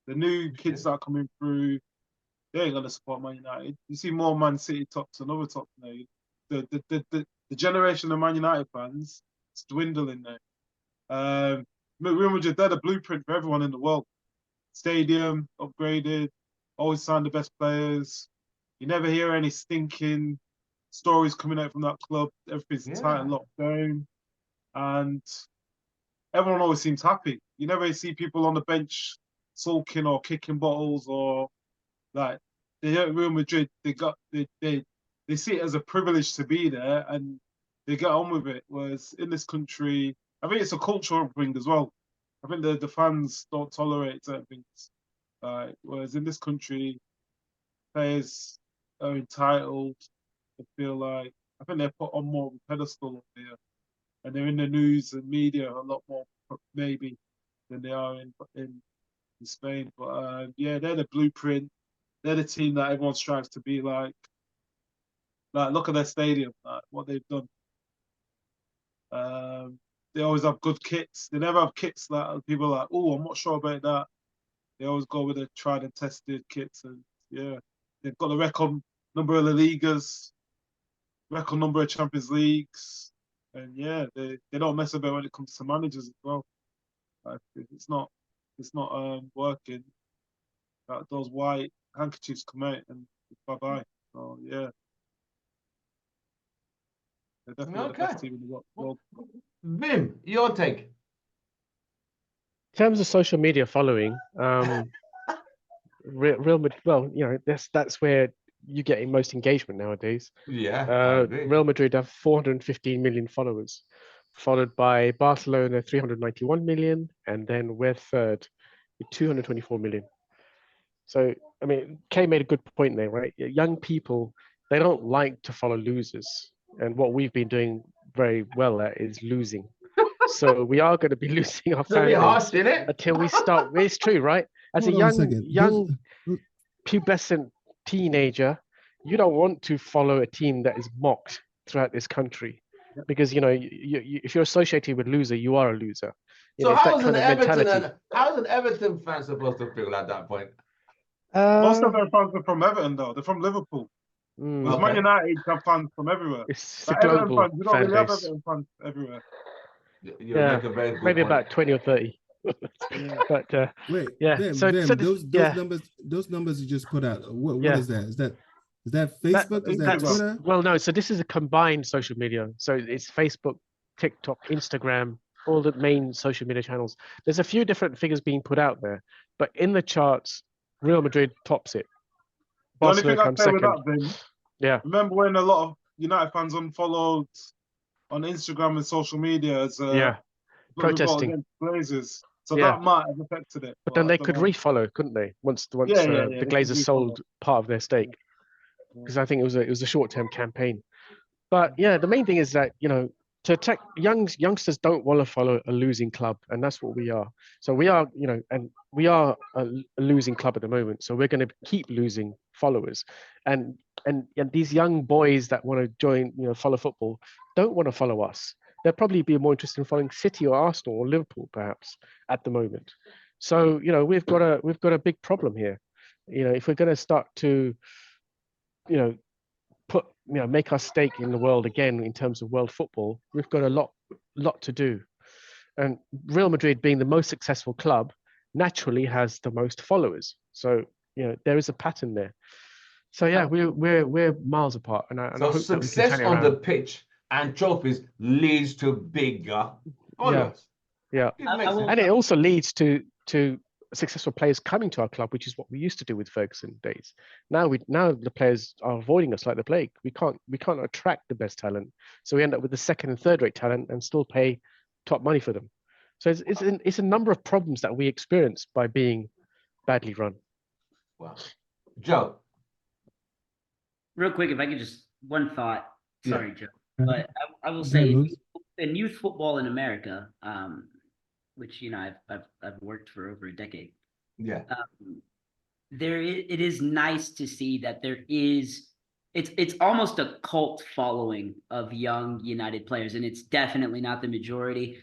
The new kids that are coming through, they ain't going to support Man United. You see more Man City tops and other tops now. The generation of Man United fans, it's dwindling now. Real Madrid, they're the blueprint for everyone in the world. Stadium, upgraded, always sign the best players. You never hear any stinking stories coming out from that club. Everything's tight and locked down. And everyone always seems happy. You never see people on the bench sulking or kicking bottles or like Real Madrid, they see it as a privilege to be there and they get on with it. Whereas in this country, I think it's a cultural thing as well. I think the fans don't tolerate certain things. Whereas in this country, players are entitled to feel like, I think they're put on more of a pedestal up there. And they're in the news and media a lot more, maybe, than they are in Spain. But yeah, they're the blueprint. They're the team that everyone strives to be like. Look at their stadium, what they've done. They always have good kits. They never have kits that people are like, oh, I'm not sure about that. They always go with the tried and tested kits. And yeah, they've got the record number of La Ligas, record number of Champions Leagues. And yeah, they don't mess about when it comes to managers as well. If it's not working, those white handkerchiefs come out and bye-bye. So yeah. They're definitely the best team in the world. Vim, your take. In terms of social media following, Real Madrid, well, that's where you're getting most engagement nowadays. Yeah. Real Madrid have 415 million followers, followed by Barcelona 391 million, and then we're third with 224 million. So, I mean, Kay made a good point there, right? Young people, they don't like to follow losers. And what we've been doing very well at is losing. So we are going to be losing our fan base until we start. It's true, right? As a young pubescent teenager, you don't want to follow a team that is mocked throughout this country, because if you're associated with loser, you are a loser. So how is an Everton fan supposed to feel at that point? Most of their fans are from Everton, though. They're from Liverpool. Because Man United have fans from everywhere. It's a global fans, you don't really have base. Everton fans everywhere. Maybe about 20 or 30. But wait, yeah. Those numbers you just put out. What is that? Is that Facebook? Is that Twitter? Well, no. So this is a combined social media. So it's Facebook, TikTok, Instagram, all the main social media channels. There's a few different figures being put out there, but in the charts, Real Madrid tops it. The only thing I'd say with that, Vin, yeah. Remember when a lot of United fans unfollowed on Instagram and social media as Yeah, what we got protesting. against Glazers. So Yeah. that might have affected it. But then I they don't could know. refollow, couldn't they? Once Yeah, yeah, yeah, the they could Glazers refollow. sold part of their stake, because I think it was a short-term campaign. But yeah, the main thing is that, to attack youngsters don't want to follow a losing club, and that's what we are. So we are, and we are a losing club at the moment. So we're going to keep losing followers, and these young boys that want to join, follow football, don't want to follow us. They'll probably be more interested in following City or Arsenal or Liverpool, perhaps, at the moment. So we've got a big problem here. If we're going to start to, make our stake in the world again in terms of world football, we've got a lot to do. And Real Madrid, being the most successful club, naturally has the most followers. So there is a pattern there. So yeah, we're miles apart, and I So hope that we can success turn it on the around. pitch and trophies leads to bigger followers. Yeah, It I makes will- sense. and it also leads to successful players coming to our club, which is what we used to do with Ferguson days. Now the players are avoiding us like the plague. We can't attract the best talent, so we end up with the second and third rate talent and still pay top money for them. So it's a number of problems that we experience by being badly run. Wow. Joe. Real quick, if I could just one thought. Yeah. Sorry, Joe, but I will Go say ahead, Lewis. in youth football in America, which I've worked for over a decade. Yeah. It is nice to see that it's almost a cult following of young United players, and it's definitely not the majority.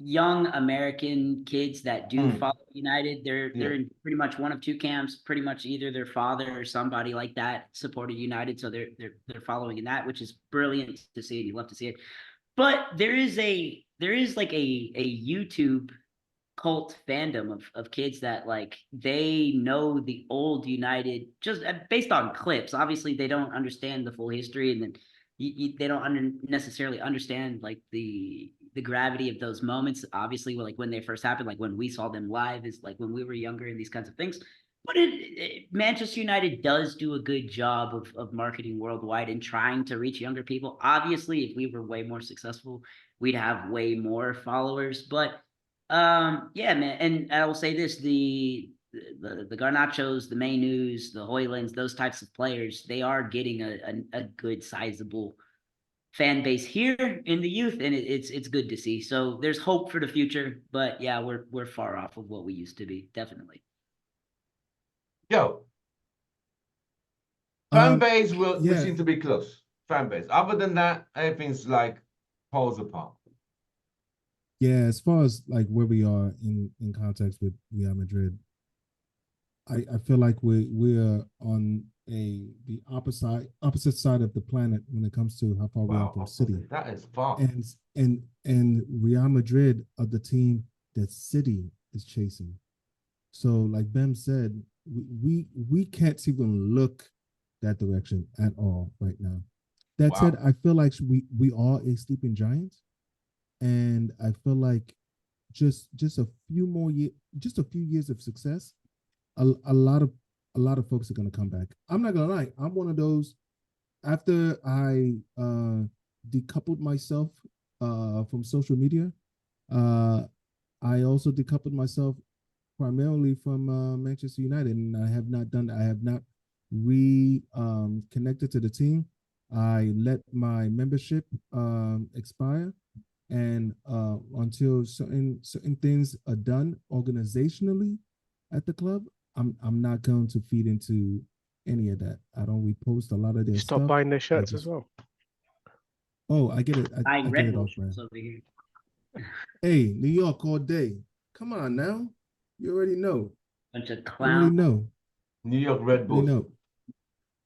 Young American kids that do follow United, they're in pretty much one of two camps. Pretty much either their father or somebody like that supported United, so they're following in that, which is brilliant to see, and you love to see it. But there is like a YouTube cult fandom of kids that like they know the old United just based on clips. Obviously, they don't understand the full history, and then they don't necessarily understand like the gravity of those moments. Obviously, like when they first happened, like when we saw them live, is like when we were younger and these kinds of things. But Manchester United does do a good job of marketing worldwide and trying to reach younger people. Obviously, if we were way more successful, we'd have way more followers. But yeah, man. And I will say this, the Garnachos, the Mainus, the Hoylands, those types of players, they are getting a good sizable fan base here in the youth, and it's good to see. So there's hope for the future, but yeah, we're far off of what we used to be, definitely. Joe. Fan Um, base we yeah. seem to be close. Fan base. Other than that, everything's like poles apart. Yeah, as far as like where we are in context with Real Madrid, I feel like we're on the opposite side of the planet when it comes to how far we are from City. That is far. And Real Madrid are the team that City is chasing. So like Bem said, we can't even look that direction at all right now. That said, I feel like we are a sleeping giant. And I feel like just a few years of success, a lot of folks are gonna come back. I'm not gonna lie, I'm one of those. After I decoupled myself from social media, I also decoupled myself primarily from Manchester United, and I have not connected to the team. I let my membership expire. And until certain things are done organizationally at the club, I'm not going to feed into any of that. I don't repost a lot of their Stop stuff. buying their shirts as well. Oh, I get it. I get Red it Bull off, man. over here. Hey, New York all day. Come on now. You already know. Bunch of You clowns. already know. New York Red Bulls. You know.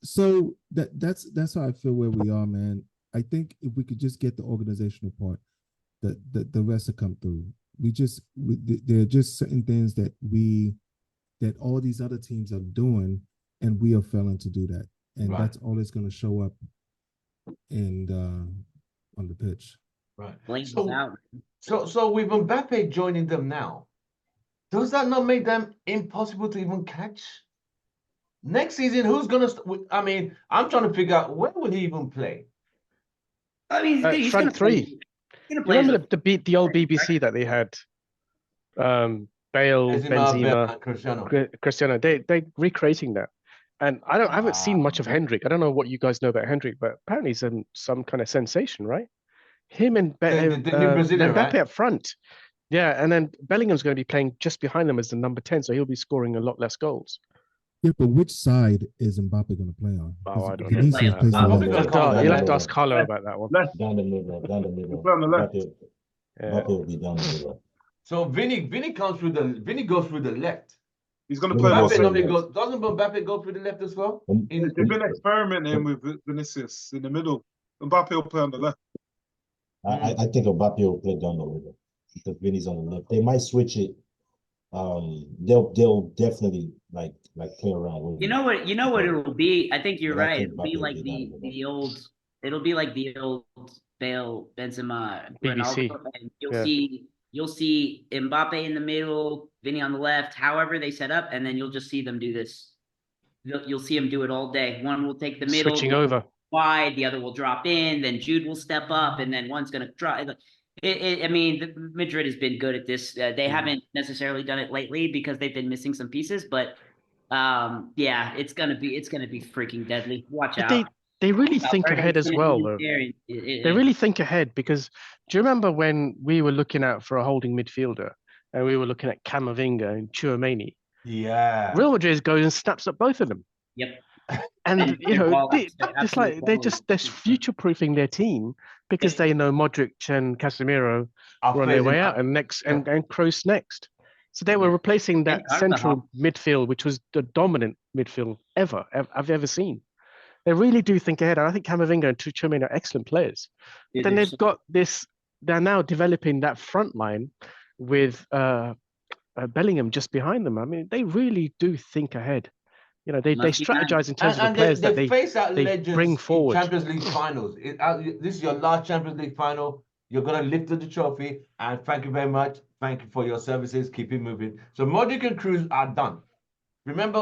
So that's how I feel where we are, man. I think if we could just get the organizational part, the rest will come through. There are just certain things that all these other teams are doing, and we are failing to do that. And that's all that's going to show up on the pitch. Right. So with Mbappe joining them now, does that not make them impossible to even catch? Next season, who's gonna? I mean, I'm trying to figure out where will he even play. I mean, he's front gonna play. three. He's gonna You play as remember a the old BBC that they had? Bale, Benzema, Bale, Benzema, and Cristiano. Cristiano. They recreating that. And I haven't seen much of Hendrick. I don't know what you guys know about Hendrick, but apparently he's some kind of sensation, right? Him and The new Brazilian, Mbappe right? up front. Yeah, and then Bellingham's going to be playing just behind them as the number 10, so he'll be scoring a lot less goals. Yeah, but which side is Mbappe going to play on? Oh, I don't Vinicius know. plays Probably on gonna the left. come on the You'll have to left. ask Carlo about that one. Left. Down the middle. play on the left. Yeah. Mbappe will be down the middle. So Vinny goes through the left. He's gonna Vinny play goes left. Mbappe normally left. goes. Doesn't Mbappe go through the left as well? They've been experimenting with Vinicius in the middle. Mbappe will play on the left. I think Mbappe will play down the middle because Vinny's on the left. They might switch it. They'll definitely like play around with You it. know what it'll be? I think you're But I right. think It'll be Mbappe will like be down the middle. the old. It'll be like the old Bale, Benzema, BBC. Ronaldo, and Yeah. you'll see Mbappe in the middle, Vinny on the left. However they set up, and then you'll just see them do this. You'll see them do it all day. One will take the middle, Switching one over. wide, the other will drop in, then Jude will step up, and then one's gonna drop. I mean, Madrid has been good at this. They haven't necessarily done it lately because they've been missing some pieces, but yeah, it's gonna be freaking deadly. Watch But out. they really think ahead as well, though. They really think ahead because do you remember when we were looking out for a holding midfielder and we were looking at Camavinga and Chouameni? Yeah. Real Madrid goes and snaps up both of them. Yep. And you they're know, ball it's absolute like they're ballers. future proofing their team because they know Modric and Casemiro I'll are on play their them way up. out and Kroos next. So they were replacing that Carvajal. central midfield, which was the dominant midfield I've ever seen. They really do think ahead. And I think Camavinga and Chouameni are excellent players. But then they've got this. They're now developing that front line with Bellingham just behind them. I mean, they really do think ahead. You know, they Must be done. strategize in terms of And the players they that face out they legends bring in forward. Champions League finals. This is your last Champions League final. You're gonna lift up the trophy, and thank you very much. Thank you for your services. Keep it moving. So Modric and Kroos are done. Remember,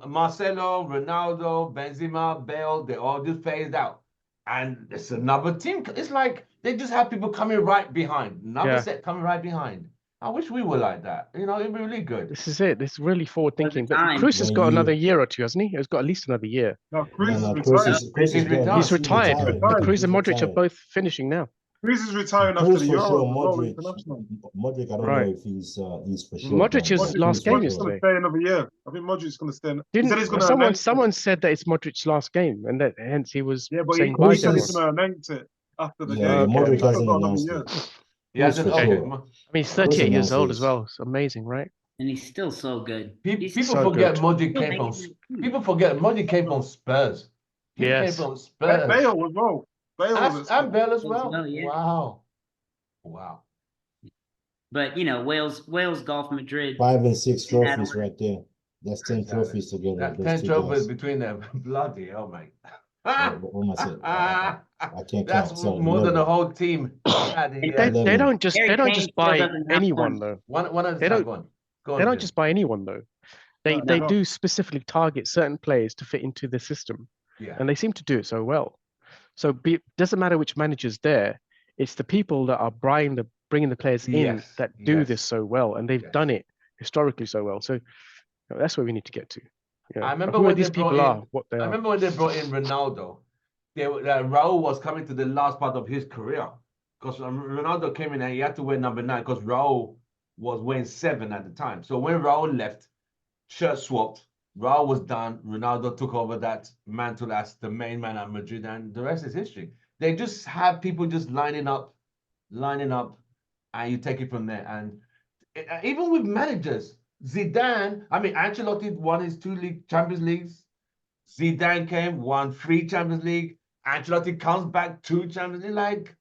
Marcelo, Ronaldo, Benzema, Bale, they all just phased out, and it's another team. It's like they just have people coming right behind. Another set coming right behind. I wish we were like that. You know, it'd be really good. This is it. This is really forward thinking. But time. Kroos has When got you- another year or two, hasn't he? He's got at least another year. No, Cruz No, is Kroos retired. is Kroos is He's going. retired. He's retired. retired. But Kroos He's and Modric are retired. both finishing now. Cruz is retiring after Kroos the for Euro. sure. as well, Modric, international. Modric. I don't Right. know if he's for sure. Modric gone, is but last Kroos game for Modric's sure. going to stay another year. I think Modric's going to stay. He said he's Didn't going to someone announce it. said that it's Modric's last game and that hence he was Yeah, but saying he bye said to he's everyone? going to announce it after the Yeah, game. Okay. Modric He's still hasn't got another announced year. it. Yeah, Kroos for Okay. sure. I mean, he's 38 years old as announces. well. It's amazing, right? And he's still so good. He's People so forget good. Modric still came from. making it. People forget Modric came from Spurs. He came Yes. from Spurs. Bale as well. Bale was at And Bale as well. well, yeah. Wow. But you know, Wales, Golf, Madrid. 5 and 6 Yeah, trophies right there. That's 10 trophies together. That Those 10 two trophies guys. between them. Bloody hell, mate. What am I saying? I can't That's count. Sorry, more than never. the whole team. They don't just Harry Kane still buy doesn't have anyone one. though. One at a They time. don't- Go on. Go on, They don't Jim. just buy anyone though. They No. do specifically target certain players to fit into the system, Yeah. and they seem to do it so well. So doesn't matter which manager's there. It's the people that are bringing the players in Yes, that do yes. this so well, and they've Yes. done it historically so well. So you know, that's where we need to get to. You know, I remember who when these they brought people in- are, what they I are. remember when they brought in Ronaldo, Raul was coming to the last part of his career because Ronaldo came in and he had to wear number 9 because Raul was wearing 7 at the time. So when Raul left, shirt swapped, Raul was done. Ronaldo took over that mantle as the main man at Madrid, and the rest is history. They just have people just lining up, and you take it from there. And even with managers, Zidane, I mean, Ancelotti won his 2 Champions Leagues. Zidane came, won 3 Champions League. Ancelotti comes back 2 Champions League.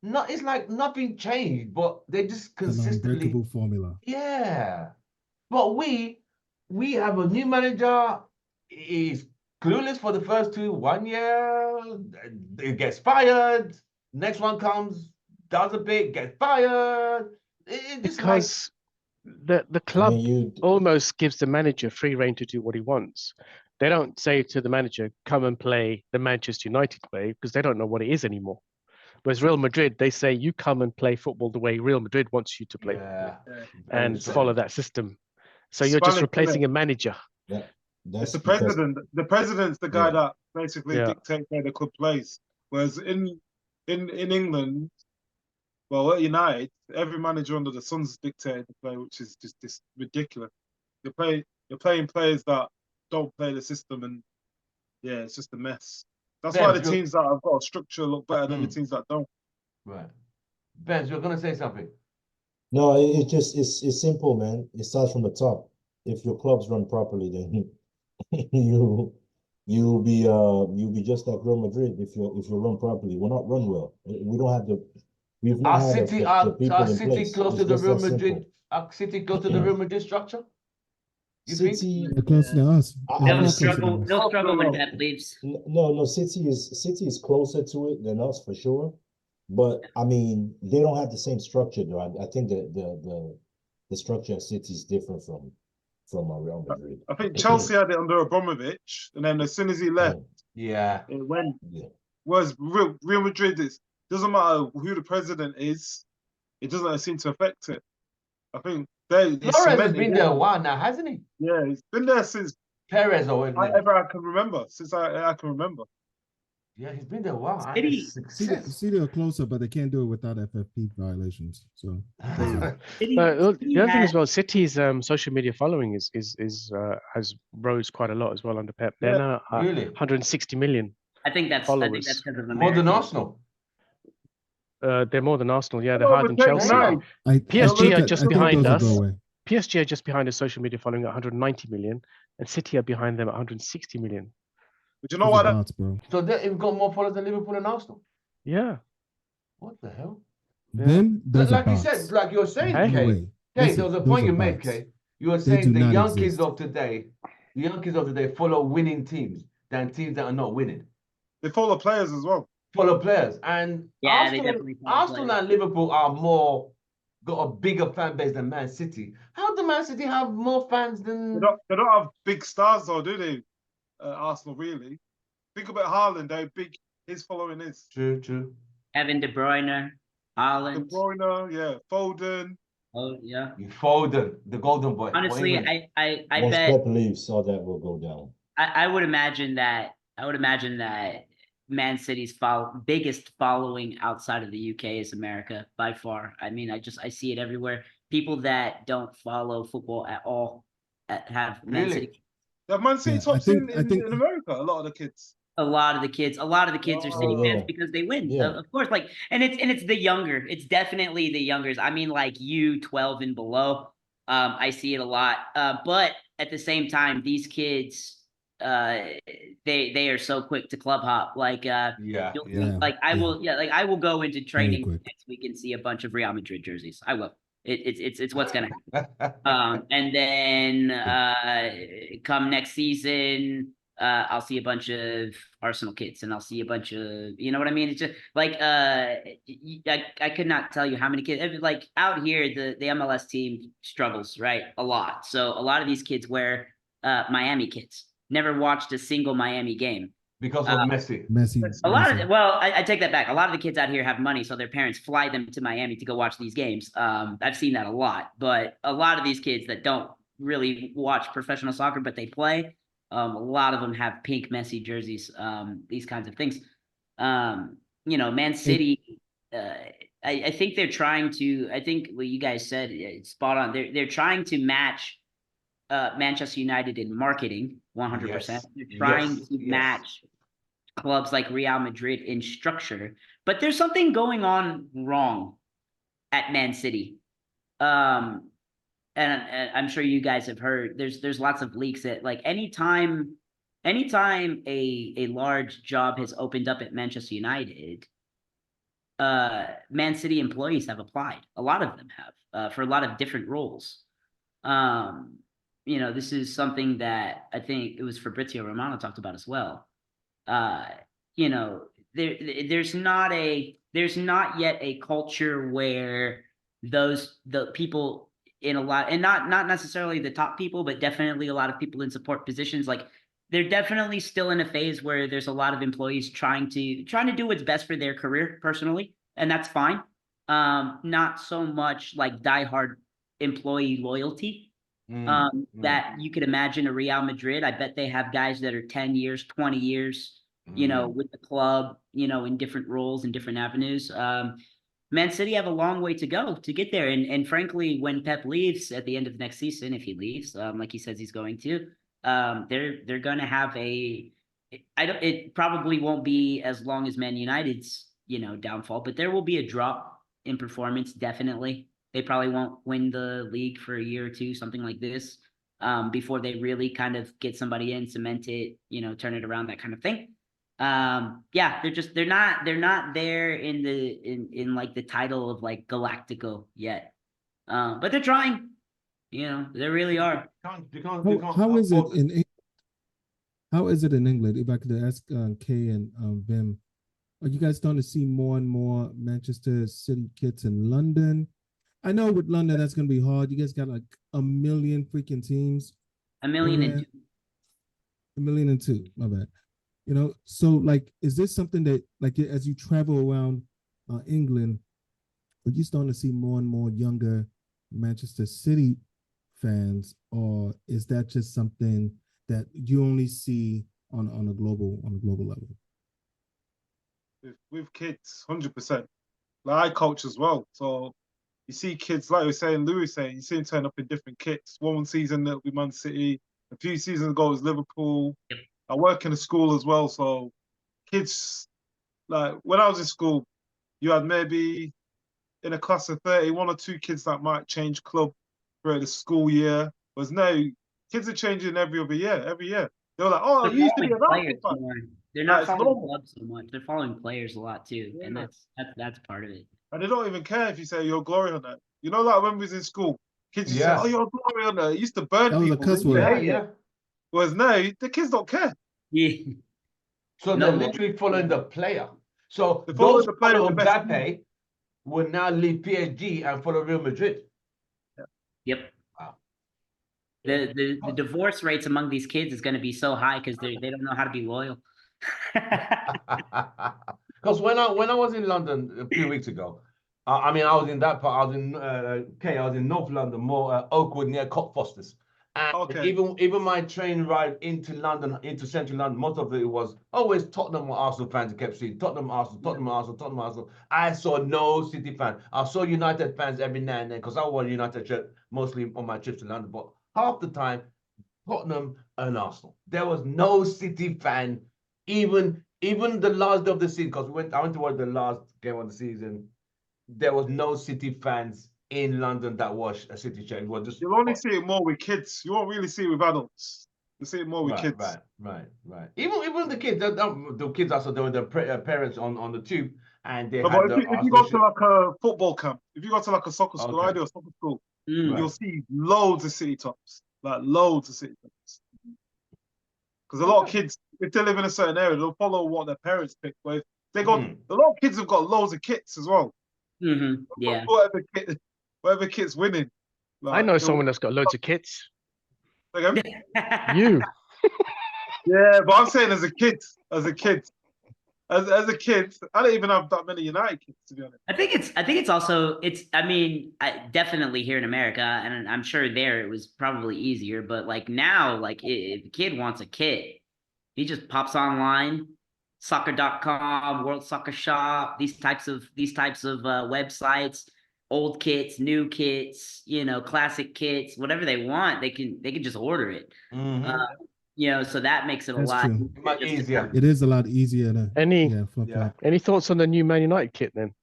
It's like nothing changed, but they just An consistently. unbreakable formula. Yeah. But we have a new manager. He's clueless for the first 2, 1 year. He gets fired. Next one comes, does a bit, gets fired. It's Because the club you almost gives the manager free rein to do what he wants. They don't say to the manager, come and play the Manchester United way, because they don't know what it is anymore. Whereas Real Madrid, they say you come and play football the way Real Madrid wants you to play football Yeah. and follow that system. So you're Spanish, just replacing a manager. That it's that's the because president. The president's the guy Yeah. that basically Yeah. dictates where the club plays. Whereas in England, well, at United, every manager under the sun's dictated to play, which is just this ridiculous. You're playing players that don't play the system, and yeah, it's just a mess. That's why the Benz, you're- teams that have got a structure look better than the Mm. teams that don't. Right. Benz, you're gonna say something. no, it's just it's simple, man. It starts from the top. If your clubs run properly, then you'll be just like Real Madrid if you run properly. We're not run well. We don't have the we've not Are had City the people are in City place. close It's to the just Real that simple. Madrid? Are City close to the Real Madrid structure? You think? City, They're closer to us. I- They're I They'll far was- closer to struggle. us. They'll struggle when no. Pep leaves. no, City is closer to it than us for sure. But I mean, they don't have the same structure though. I think the structure of City is different from Real Madrid. I think Chelsea had it under Abramovich, and then as soon as he left, Yeah. it went. Yeah. Whereas Real Madrid doesn't matter who the president is, it doesn't seem to affect it. I think Flores has been there a while now, hasn't he? Yeah, he's been there since Perez or whatever. I can remember. Since I can remember. Yeah, he's been there a while. and City- it's success. City are closer, but they can't do it without FFP violations. So that's it. City- The City other thing as had- well, City's social media following has rose quite a lot as well under Pep. They're Yeah, now at really? 160 million. I think that's followers. because of More than American. Arsenal. They're more than Arsenal. Yeah, they're No, higher but than take Chelsea. nine. PSG are look just at- behind those will us. go away. PSG are just behind the social media following at 190 million, and City are behind them at 160 million. But you know Those what? are bots, bro. So they've got more followers than Liverpool and Arsenal. Yeah. What the hell? Yeah. Them, those Like are you bots. said, like you're saying, Hey. No Kay. way. Kay, Listen, there was a those point are you made, bots. Kay. You were They saying do the not young kids exist. of today, follow winning teams than teams that are not winning. They follow players as well. Follow players. And Yeah, they definitely follow Arsenal players. and Liverpool are got a bigger fan base than Man City. How do Man City have more fans than They don't have big stars though, do they? Arsenal really. Think about Haaland, how big his following is. True. Kevin De Bruyne, De Haaland. Bruyne, yeah, Foden. Oh yeah. You Foden, the golden boy. Honestly, What even? I Once bet Pep leaves, all that will go down. I would imagine that Man City's biggest following outside of the UK is America by far. I mean, I see it everywhere. People that don't follow football at all have Man Really? City. They have Man City Yeah, tops I think- in America, a lot of the kids. A lot of the kids are City Oh, fans yeah. because they win. Yeah. Of course, like, and it's the younger. It's definitely the youngers. I mean, like U12 and below. I see it a lot. But at the same time, these kids, they are so quick to club hop. Like, Yeah. you'll see, Yeah. like I will go into training quick. next week and see a bunch of Real Madrid jerseys. I will. It's what's gonna happen. And then come next season, I'll see a bunch of Arsenal kids, and I'll see a bunch of, you know what I mean? It's just like I could not tell you how many kids. Like out here, the MLS team struggles, right, a lot. So a lot of these kids wear Miami kids. Never watched a single Miami game. Because of Messi. Messi. A lot Messi. of I take that back. A lot of the kids out here have money, so their parents fly them to Miami to go watch these games. I've seen that a lot, but a lot of these kids that don't really watch professional soccer, but they play, a lot of them have pink Messi jerseys. These kinds of things. Man City. I think they're trying to. I think what you guys said, it's spot on. They're trying to match Manchester United in marketing 100%. Yes. They're trying Yes. to Yes. match clubs like Real Madrid in structure, but there's something going on wrong at Man City. And I'm sure you guys have heard there's lots of leaks that, like, anytime a large job has opened up at Manchester United, Man City employees have applied. A lot of them have for a lot of different roles. This is something that I think it was Fabrizio Romano talked about as well. There's not yet a culture where the people in a lot, and not necessarily the top people, but definitely a lot of people in support positions, like they're definitely still in a phase where there's a lot of employees trying to do what's best for their career personally, and that's fine. Not so much like diehard employee loyalty. That you could imagine a Real Madrid. I bet they have guys that are 10 years, 20 years, with the club, in different roles and different avenues. Man City have a long way to go to get there. And frankly, when Pep leaves at the end of next season, if he leaves, like he says he's going to, they're going to have it probably won't be as long as Man United's, downfall, but there will be a drop in performance, definitely. They probably won't win the league for a year or two, something like this, before they really kind of get somebody in, cement it, turn it around, that kind of thing. Yeah, they're not there in like the title of like Galactico yet. But they're trying, they really are. How is it in How is it in England? If I could ask Kay and Vim, are you guys starting to see more and more Manchester City kits in London? I know with London that's gonna be hard. You guys got like a million freaking teams. A million and two. A million and two. My bad. So like, is this something that like as you travel around England, are you starting to see more and more younger Manchester City fans, or is that just something that you only see on a global level? With kids, 100%. Like I coach as well, so you see kids like we're saying, Louis saying, you see them turn up in different kits. One season it'll be Man City, a few seasons ago it was Liverpool. Yep. I work in a school as well, so kids, like when I was in school, you had maybe in a class of 30, one or two kids that might change club throughout the school year. Whereas now, kids are changing every other year, every year. They were like, oh, I used to be an Arsenal fan. They're not following clubs so much. They're following players a lot too, and that's part of it. And they don't even care if you say you're a glory hunter. Like when we was in school, kids used to say, oh, you're a glory hunter. It used to burn that was people. A cuss word. Yeah. Whereas now, the kids don't care. Yeah. So they're literally following the player. So follow those the player follow the best Mbappe will now leave PSG and follow Real Madrid. Yep. Wow. The divorce rates among these kids is going to be so high because they don't know how to be loyal. Because when I was in London a few weeks ago, I was in that part. I was in North London, more Oakwood near Cockfosters. And even my train ride into London, into central London, most of it was always Tottenham or Arsenal fans. I kept seeing Tottenham, Arsenal, Tottenham, Arsenal, Tottenham, Arsenal. I saw no City fan. I saw United fans every now and then because I wore a United shirt mostly on my trips to London. But half the time, Tottenham and Arsenal. There was no City fan, even the last day of the season, because I went to watch the last game of the season. There was no City fans in London that watched a City shirt. It was just you'll only see it more with kids. You won't really see it with adults. You see it more with kids. Right. Even the kids, the kids also doing their parents on the tube, and they. But if you go to like a football camp, if you go to like a soccer school, I do a soccer school, you'll see loads of City tops, like loads of City tops. Because a lot of kids, if they live in a certain area, they'll follow what their parents pick. But if they go, a lot of kids have got loads of kits as well. Mm-hmm. Yeah. Whatever kit's winning. Like, I know someone that's got loads of kits. Again? You. Yeah, but I'm saying as a kid, as a kid, I don't even have that many United kids, to be honest. I think it's also definitely here in America, and I'm sure there it was probably easier, but like now, like if a kid wants a kit, he just pops online, soccer.com, World Soccer Shop, these types of websites, old kits, new kits, classic kits, whatever they want, they can just order it. So that makes it a lot easier. It is a lot easier to Any thoughts on the new Man United kit then?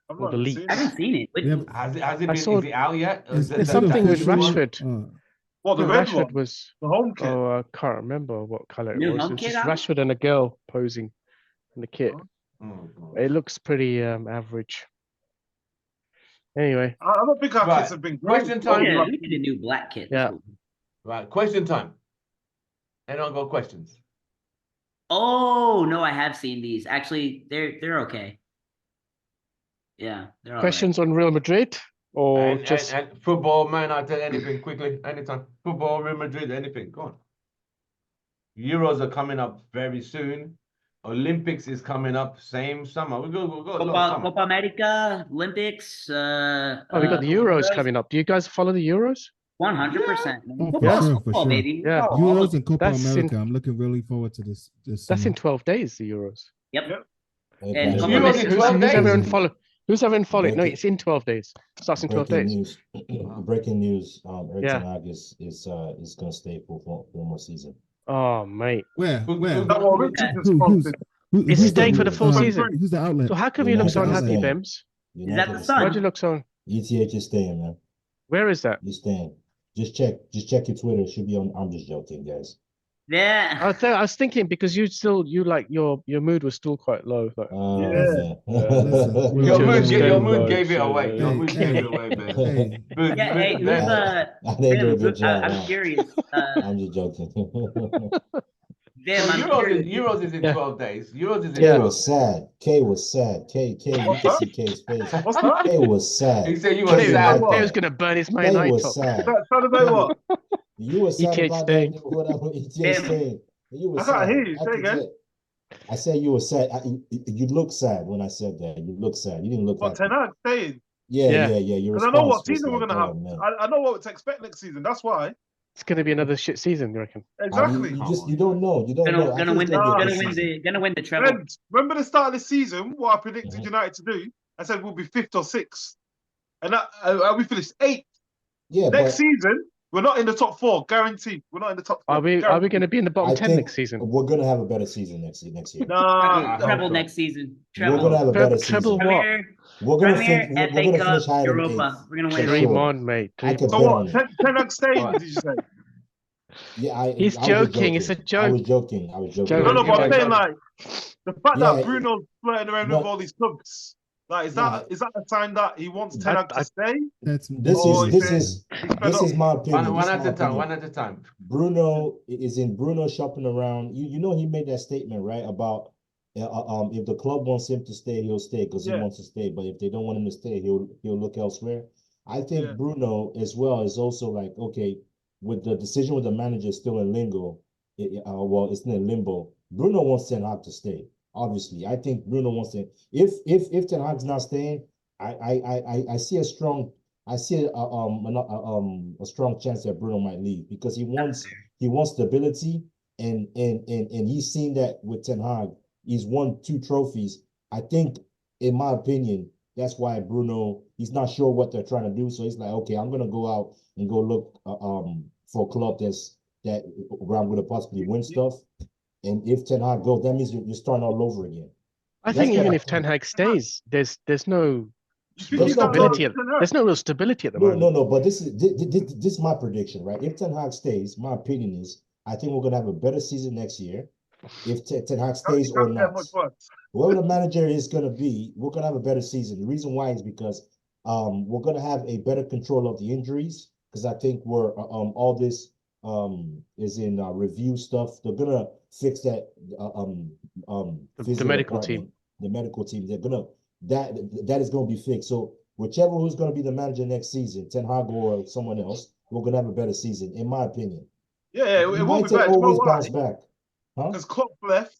Or the leaks? I haven't seen it. Has it been? Is it out yet? There's something with Rashford. What, the red Rashford one? was the home kit? Oh, I can't remember what color it New was. home It's kit just out? Rashford and a girl posing in the kit. Oh, It looks pretty average. Anyway. I don't think our kits have been great. Question time. We need a new black kit. Yeah. Right. Question time. Anyone got questions? Oh no, I have seen these. Actually, they're okay. Yeah, they're all Questions on Real Madrid or just and football, Man United, anything quickly, anytime. Football, Real Madrid, anything. Go on. Euros are coming up very soon. Olympics is coming up same summer. We've got a lot of summer. Copa America, Olympics. Oh, we got the Euros coming up. Do you guys follow the Euros? 100%. Oh, for Football's sure, for football, sure. baby. Yeah. Follow all of Euros and Copa That's in- America. I'm looking really forward to this. That's summer. in 12 days, the Euros. Yep. Hey, And by the Copa way, Euros Who's, in who's, 12 who's days? everyone follow? Who's everyone following? No, Breaking- it's in 12 days. Starts in 12 breaking days. news. Breaking news. Eric Yeah. Ten Hag is going to stay for one more season. Oh, mate. Where? Who- Where? who- That what Richard just posted. It's who's staying the- for the full season. Who's the outlet? So how come you look so United is unhappy, staying. Bems? United the is Sun? Why'd you staying. look so? ETH is staying, man. Where is that? He's staying. Just check your Twitter. It should be on. I'm just joking, guys. Yeah. I was thinking because your mood was still quite low. Like, Listen, Man. Your Two mood, days your ago, mood like, gave it so, away. Your hey, mood hey, gave it away, man. Hey, Mood- Yeah, hey, mood- who's man. I didn't do a good job. I'm huh? curious. I'm just joking. Damn, So I'm Euros curious. is in Yeah. 12 days. Euros is in Yeah. K 12 was sad. K was sad. K, you What's can that? see K's face. What's that? K was sad. He said you K were didn't sad. like What? He was that. gonna burn his Man K United was top. sad. Tell about what? You were sad ETH about staying. that. Whatever ETH Damn. staying. You were I can't sad. hear you. I Say could again. tell. I said you were sad. You look sad when I said that. You look sad. You didn't look What, happy. Ten Hag staying? Yeah. Your Because I know what response was season we're like, going to have. oh, man. I know what to expect next season. That's why. It's gonna be another shit season, you reckon? Exactly. You don't know. You don't know. I Gonna think win it's the gonna be a gonna good win season. the gonna win the treble. And remember the start of the season, what I predicted Mhm. United to do? I said we'll be 5th or 6th. And that, we finished 8th. Yeah, Next but season, we're not in the top 4, guaranteed. We're not in the top 4. Are we guaranteed. gonna be in the bottom I 10 think next season? we're gonna have a better season next year. Nah, hope Treble so. next season. We're gonna Treble. have a better Treble season. what? Premier, We're gonna Premier, fin- we're FA gonna Cup, finish higher than Europa. 8th. We're gonna For win it Dream sure. on, mate. I Dream could on. so bet what? on it. Ten Hag staying, Right. did you say? Yeah, He's I was joking, it's a I was joke. joking. Joking. No, but I'm Yeah, saying like the fact Yeah, that Bruno's flirting around no. with all these clubs, like is that a sign that he wants Ten Hag to stay? That's This Oh, is he this said is he's fed this up. is my opinion. One This is at my a time. opinion. One at a time. Bruno is in Bruno shopping around. You know he made that statement right about if the club wants him to stay, he'll stay because he Yeah. wants to stay. But if they don't want him to stay, he'll look elsewhere. I think Yeah. Bruno as well is also like, okay, with the decision with the manager still in lingo, well, it's in limbo. Bruno wants Ten Hag to stay. Obviously, I think Bruno wants to. If Ten Hag's not staying, I see a strong. I see a strong chance that Bruno might leave because he wants stability and he's seen that with Ten Hag. He's won 2 trophies. I think, in my opinion, that's why Bruno, he's not sure what they're trying to do. So he's like, okay, I'm gonna go out and go look for a club where I'm gonna possibly win stuff. And if Ten Hag goes, that means you're starting all over again. I That's think what even I if Ten Hag stays, there's no You think There's he's no that loyal stability. to Ten Hag? There's no real stability at the No, moment. no, but this is my prediction, right? If Ten Hag stays, my opinion is I think we're gonna have a better season next year. If Ten Hag stays or Can't get not, much worse. whoever the manager is gonna be, we're gonna have a better season. The reason why is because we're gonna have a better control of the injuries because I think we're all this is in review stuff. They're gonna fix that The physio medical department, team. the medical team. They're gonna that is gonna be fixed. So whichever who's gonna be the manager next season, Ten Hag or someone else, we're gonna have a better season, in my opinion. Yeah, it will be United better. always You know bounce why? back. Huh? Because Klopp left,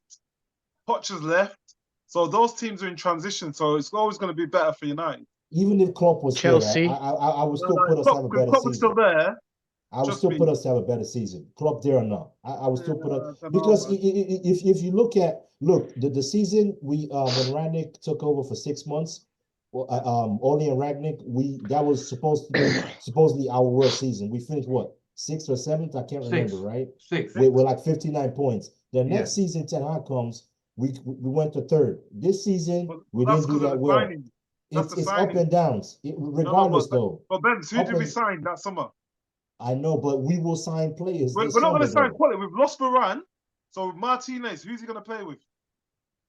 Poch has left, so those teams are in transition. So it's always going to be better for United. Even if Klopp was Chelsea. there, I would still Like, put us Klopp, have a because better Klopp was season. still there. I would Trust still me. put us to have a better season. Klopp there or not. I would still put I us don't know, because man. if you look the season we when Rangnick took over for 6 months, Ole and Rangnick, that was supposed to be supposedly our worst season. We finished what, 6th or 7th? I can't remember, right? 6. We're like 59 points. The next season Ten Hag comes, we went to 3rd. This season But we that's didn't do 'cause of that the well. signing. That's the It's up signing. and downs. Regardless though. But Ben, who Up did we and- sign that summer? I know, but we will sign players. We're this not going to summer, sign though. quality. We've lost Varane. So Martinez, who's he going to play with?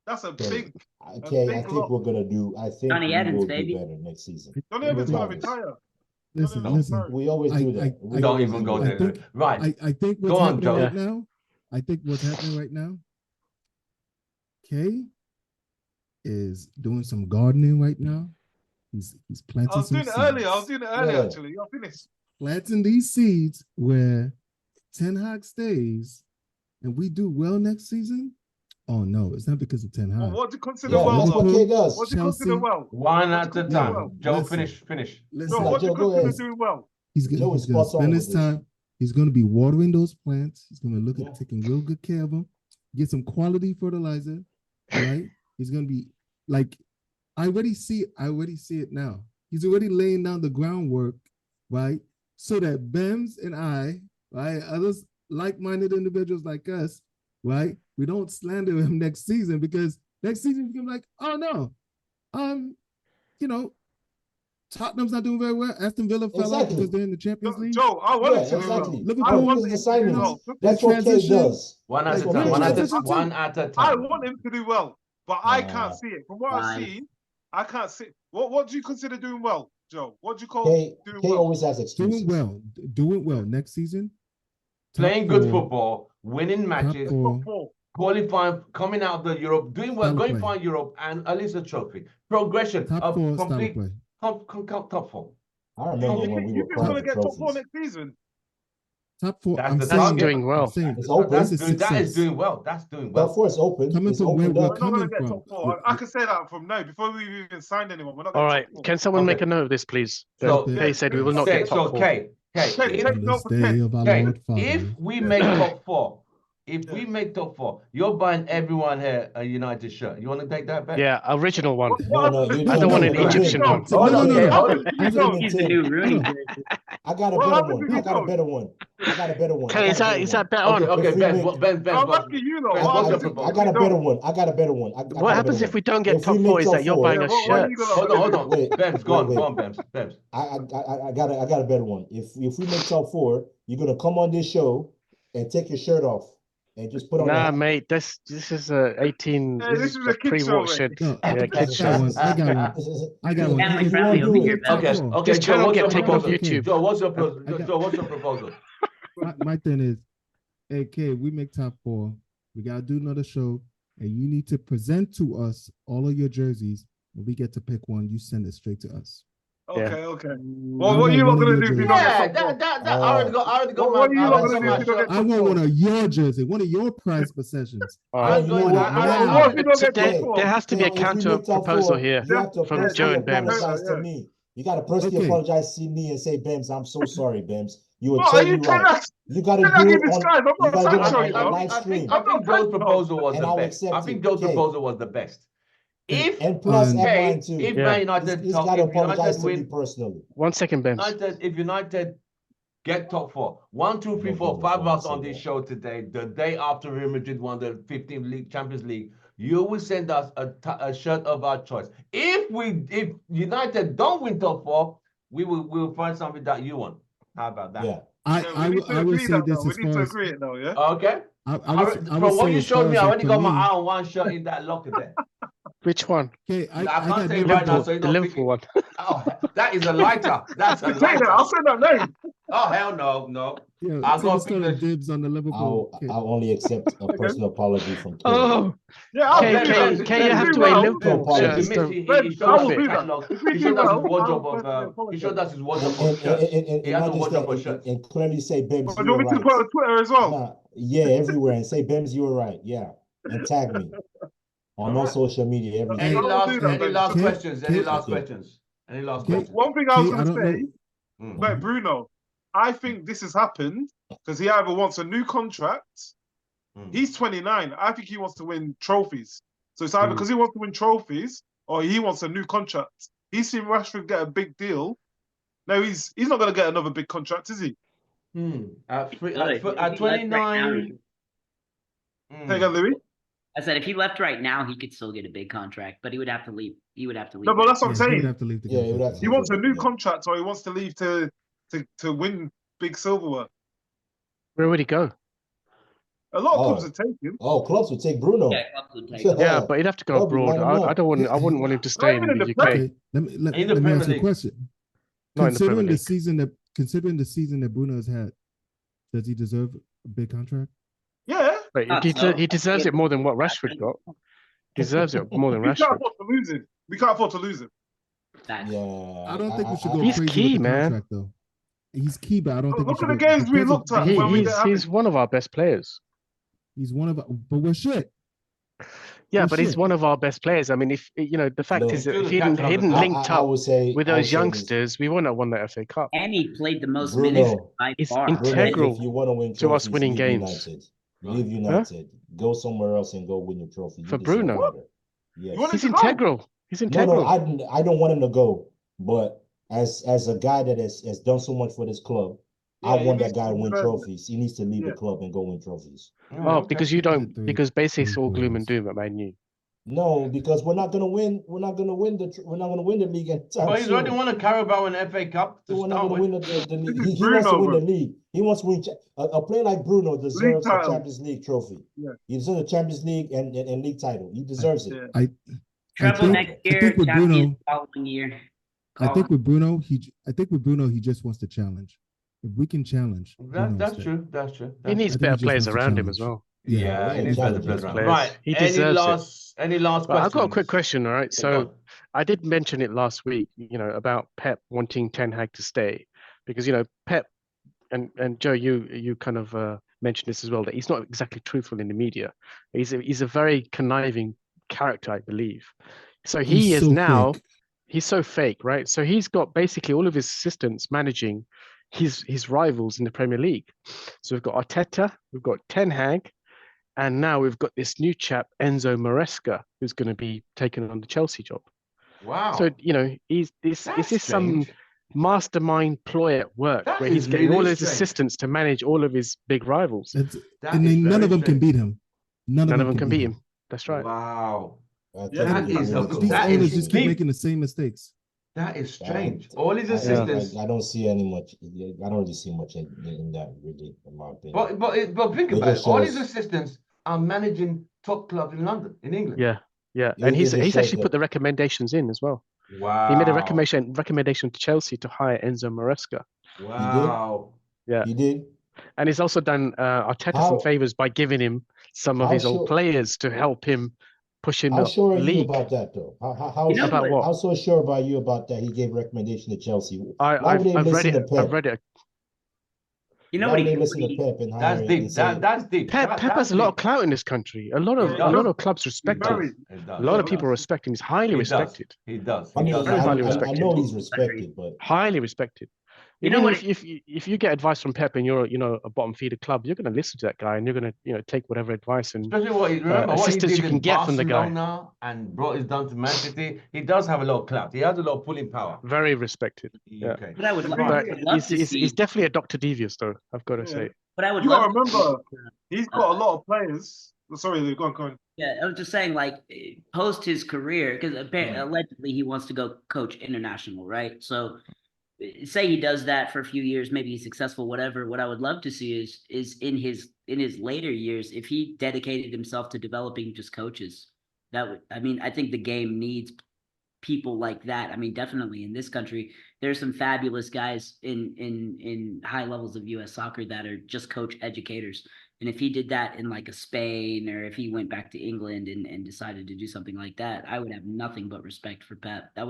That's a Okay. big. Okay, I big think loss. we're gonna do. I think Johnny we Evans, will baby. do better next season. Johnny Evans going to Regardless. retire. listen, No, listen. sorry. We always do that. I We Don't always even do go that. there. Right. I think what's Go on, happening Joe. right now. I think what's happening right now. Kay is doing some gardening right now. He's planting I was some doing it seeds. earlier. I was doing it earlier, Yeah. actually. I finished. Planting these seeds where Ten Hag stays. and we do well next season, oh no, it's not because of Ten Well, Hag. what do you consider Yeah, well, that's what though? Kay does. What do you consider Chelsea. well? One What at do a you consider time. well? Joe, Listen. finish. Listen, Joe, Nah, what do you Joe, go consider ahead. doing well? Joe is he's gonna spot on spend with his this. time. He's gonna be watering those plants. He's gonna look Yeah. at taking real good care of them. Get some quality fertilizer, right? He's gonna be like, I already see it now. He's already laying down the groundwork, right? So that Bems and I, right, others like-minded individuals like us, right, we don't slander him next season, because next season he's gonna be like, oh no, you know, Tottenham's not doing very well. Aston Villa fell out Exactly. because they're in the Champions League. Joe, I want Yeah, him to do well. exactly. Liverpool, I Our want business him to do assignments. well. That's what Kay transition. does. One at That's a what time. Kay One at does. a one at a I time. want him to do well, but I Nah. can't see it. From what I've Fine. seen, I can't see. What do you consider doing well, Joe? What do you call Kay doing Kay well? always has excuses. Doing well next season. top Playing good four, football, winning matches, Top Top four. qualifying, coming out of the Europe, doing well, Style of going play. far in Europe, and at least a trophy. Progression top of four style of complete play. top four. I remember You when think we were he's gonna crying for get top four trophies. next season? Top four. That's I'm the saying, target. doing well. I'm saying It's this open. That's is doing success. well. That's doing Top well. four is open. Coming It's from where opened we're up. We're not gonna coming get from. top four. I can say that from now before we even signed anyone. We're not All getting right, top four. can someone make Okay. a note of this, please? So- Kay said we will not Say, get so top four. Kay, Take On note this for day Ken. of our Okay, Lord Father. if we make top four, Yeah. top four, you're buying everyone here a United shirt. You want to take that bet? Yeah, original one. No, you I don't want an no, Egyptian no, one. no, Hold no, on, no, Kay, no. hold on. He's the new Rooney Hold on. jersey. I got a What better happened one. to I got a you, better one. I got a better one. Kay, I is got a that better is one. that bet on? Okay, If we Ben, make- Ben, I'm what- asking you, though. Ben, What what's are your you- proposal? I got a better one. I got a better one. What happens if we don't get If top we four? make Is top that you're four- buying Yeah, us what are you shirts? gonna- Hold on. Wait, Bems, go wait. on, Bems. I got a better one. If we make top four, you're gonna come on this show and take your shirt off and just put on Nah, your mate, this is a 18. Hey, This is a kid pre-war show, shit. No, Yeah, I kid got show. one. I got one. I got one. Family If friendly, we it'll be do your it, top Okay, four. okay, This Joe, channel what's get your taken off proposal? YouTube. Joe, what's your I proposal? got- Joe, what's your proposal? My thing is, hey, kid, we make top four. We gotta do another show, and you need to present to us all of your jerseys. When we get to pick one, you send it straight to us. Okay. I Well, what want are you one not of gonna your do if you jerseys. don't Yeah, get top four? that. I already got What are you I not already gonna got do if you my don't get shirt. I top want four? one of your jerseys, one of your prized possessions. All Yeah, right. you know what? I- Now- What if you don't So get top Hey, four? there has to be a if we counter make top proposal four, here You have to from personally Joe and Bems. apologize Yeah. to me. You got to personally Okay. apologize to me and say, Bems, I'm so sorry, Bems. You were What are you totally trying right. to? You got to Can I do give it this on. guy? I'm You not got to do a it show, on you a know. live stream. I think Joe's proposal was And the I'll best. I accept think it. Joe's Okay. proposal was the best. If And plus, And- at okay, mine too. if Yeah. Man United He's top, got to if apologize United to me win, personally. 1 second, Bems. if United get top four, 1, 2, 3, No 4, business 5 of us wanna on say this that. show today, the day after Real Madrid won the 15th league Champions League, you will send us a shirt of our choice. If United don't win top four, we'll find something that you want. How about that? Yeah. Yeah, we need to I will agree say that this now. We as need far to as agree it now, yeah? Okay. I From would what say you as showed far me, as I like already for got my me- eye on one shirt in that locker there. Which one? Okay, I I can't got say it no right now, doubt. so you The don't Liverpool one. Oh, that is a lighter. That's a You say that, lighter. I'll say that name. Oh hell no. Yeah, I so got it's kind the- of dibs on the Liverpool. I'll only accept a personal apology from Kay. Oh, Yeah, I'll Kay, do that. Ben, Kay, you Ben, have do to wear well. Liverpool Ben, shirts. He to- he Ben, showed I us will his do that. catalog. If we He do showed us his well, wardrobe I'll of personally apologize. he showed us his wardrobe of shirts. He And has a not just wardrobe that, of shirts. and clearly say, Bems, Do you you were want me to right. put it on Twitter as well? Nah, yeah, everywhere, and say, Bems, you were right. Yeah, and tag me on all social media, everything. Any I will last do that, Ben. questions? Any last Okay. questions? Any last Okay. questions? One thing I was Kay, going I to don't say, know. but Bruno, I think this has happened because he either wants a new contract. He's 29. I think he wants to win trophies. So it's either because he wants to win trophies or he wants a new contract. He's seen Rashford get a big deal. No, he's not going to get another big contract, is he? At If he left right 29. now, Say again, Louis. I said if he left right now, he could still get a big contract, but he would have to leave. He would have to leave. No, but that's what I'm Yeah, he would saying. have to leave to Yeah, get he would have to He leave. wants a new Yeah. contract or he wants to leave to win big silverware. Where would he go? A lot of clubs Oh. are taking. Oh, clubs would take Bruno. Yeah, clubs would take him. Yeah, but he'd have to go That'll be abroad. lining I up. don't want. I wouldn't want him to Not stay in even in the the UK. Okay, let me In the ask you Premier a League. question. Not in the Premier League. Considering the season that Bruno has had, does he deserve a big contract? Yeah. But Not he, so. he deserves it more than what Rashford got. Deserves it more than We can't Rashford. afford to lose him. We can't afford to lose him. Facts. Yeah. I don't think we should go He's crazy key, with the man. contract though. He's key, but I don't think we Look should at the go games we because of- looked at He, when we didn't have he's him. one of our best players. He's one of, but we're shit. Yeah, Well, but he's shit. one of our best players. I mean, if you know, the fact Look, is that Still if the he captain of the hadn't club. linked I up would say with I would those say this. youngsters, we wouldn't have won the FA Cup. And he played the most Bruno, minutes by It's far. Bruno, integral if you want to win to us trophies, winning leave games. United. Right. Leave United. Go somewhere else and go win your trophy. You For deserve Bruno. better. Yes. You want him He's to go? integral. He's No, integral. I don't want him to go. But as a guy that has done so much for this club, I Yeah, he want needs that guy to to win deserve it. trophies. He needs to leave Yeah. the club and go win trophies. Oh, okay. because you don't. Three- Because basically it's three all gloom and quarters. doom at Man U. No, because we're not gonna win. We're not gonna win the league anytime But he's soon. already won a Carabao and FA Cup to We're not start gonna with. win the league. This is He wants to Bruno, win the bro. league. He wants to win. A player like Bruno deserves a title. Champions League trophy. Yeah. He deserves a Champions League and league title. He deserves it. Yeah. I Treble think- next year, think with champions Bruno- following year. I think with Bruno, he just wants to challenge. If we can challenge, Bruno will That's stay. true. That's true. He That's needs I think better he just players wants to around him as challenge. well. Yeah, he needs better players around. Players. Right. He Any deserves it. last Well, questions? I've got a quick question, all right? Yeah, So go on. I did mention it last week, you know, about Pep wanting Ten Hag to stay because, you know, Pep and Joe, you kind of mentioned this as well, that he's not exactly truthful in the media. He's a very conniving character, I believe. So he He's is so now, fake. he's so fake, right? So he's got basically all of his assistants managing his rivals in the Premier League. So we've got Arteta, we've got Ten Hag, and now we've got this new chap, Enzo Maresca, who's going to be taking on the Chelsea job. Wow. So, you know, is this some strange. mastermind ploy at work That where he's is getting really all his strange. assistants to manage all of his big rivals? That's, That and is then none very of them can strange. beat him. None None of them can beat him. That's right. Wow. I think Yeah, That he is a- wins These that it. owners is just keep deep. making the same mistakes. That is strange. All his I- assistants. I don't see any much. I don't really see much in that, really, in my opinion. But think It about it. just All his shows- assistants are managing top clubs in London, in England. Yeah, yeah. It- And it he's just shows actually that- put the recommendations in as well. Wow. He made a recommendation to Chelsea to hire Enzo Maresca. Wow. Yeah. He did. And he's also done Arteta How- some favors by giving him some of how his old sure- players to help him push in How the sure are you league. about that, though? How You know About what? How so sure about you about that? He gave recommendation to Chelsea. Why I've would they read listen it. to Pep? I've read it. You know Why what would he, they listen to Pep and hire That's and deep. say, That's deep. Pep That's has a lot of deep. clout in this country. A lot of Yeah, he does. clubs respect him. Very. It A does. lot of It people does. respect him. He's highly He does. respected. He does. I He mean, does. Very highly I respected. know he's respected, but Highly respected. You know Even what if you get advice from Pep and you're a bottom feeder club, you're going to listen to that guy and you're going to take whatever advice and Especially remember what he assistance did you can in get from the guy. Barcelona and brought us down to Man City. He does have a lot of clout. He has a lot of pulling power. Very respected. in the Yeah. UK. What I would, Right. But would love to he's see. definitely a Dr. Devious, though. I've got to Yeah. say. What I would You love gotta to see- remember, he's got a lot of players. Sorry, go on. Yeah, I was just saying, like, post his career, because allegedly he wants to go coach international, right? So, say he does that for a few years, maybe he's successful, whatever. What I would love to see is in his later years, if he dedicated himself to developing just coaches. I think the game needs people like that. I mean, definitely in this country, there's some fabulous guys in high levels of U.S. soccer that are just coach educators. And if he did that in like a Spain, or if he went back to England and decided to do something like that, I would have nothing but respect for Pep. I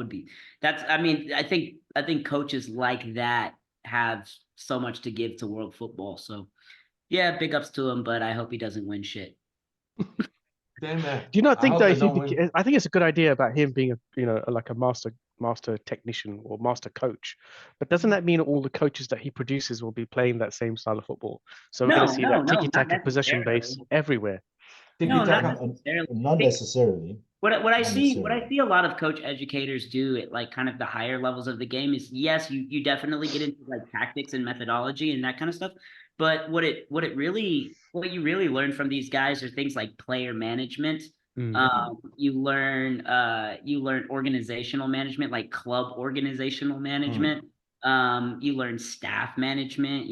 think coaches like that have so much to give to world football. So yeah, big ups to him, but I hope he doesn't win shit. Damn, man. Do you not I think hope that they he don't win. I think it's a good idea about him being like a master technician or master coach. But doesn't that mean all the coaches that he produces will be playing that same style of football? So we're going to see that not tiki-taka possession base necessarily. everywhere. No, not Tiki-taka. necessarily. not necessarily. What I Not see necessarily. a lot of coach educators do at like kind of the higher levels of the game is, yes, you definitely get into like tactics and methodology and that kind of stuff. But what you really learn from these guys are things like player management. You learn organizational management, like club organizational management. You learn staff management.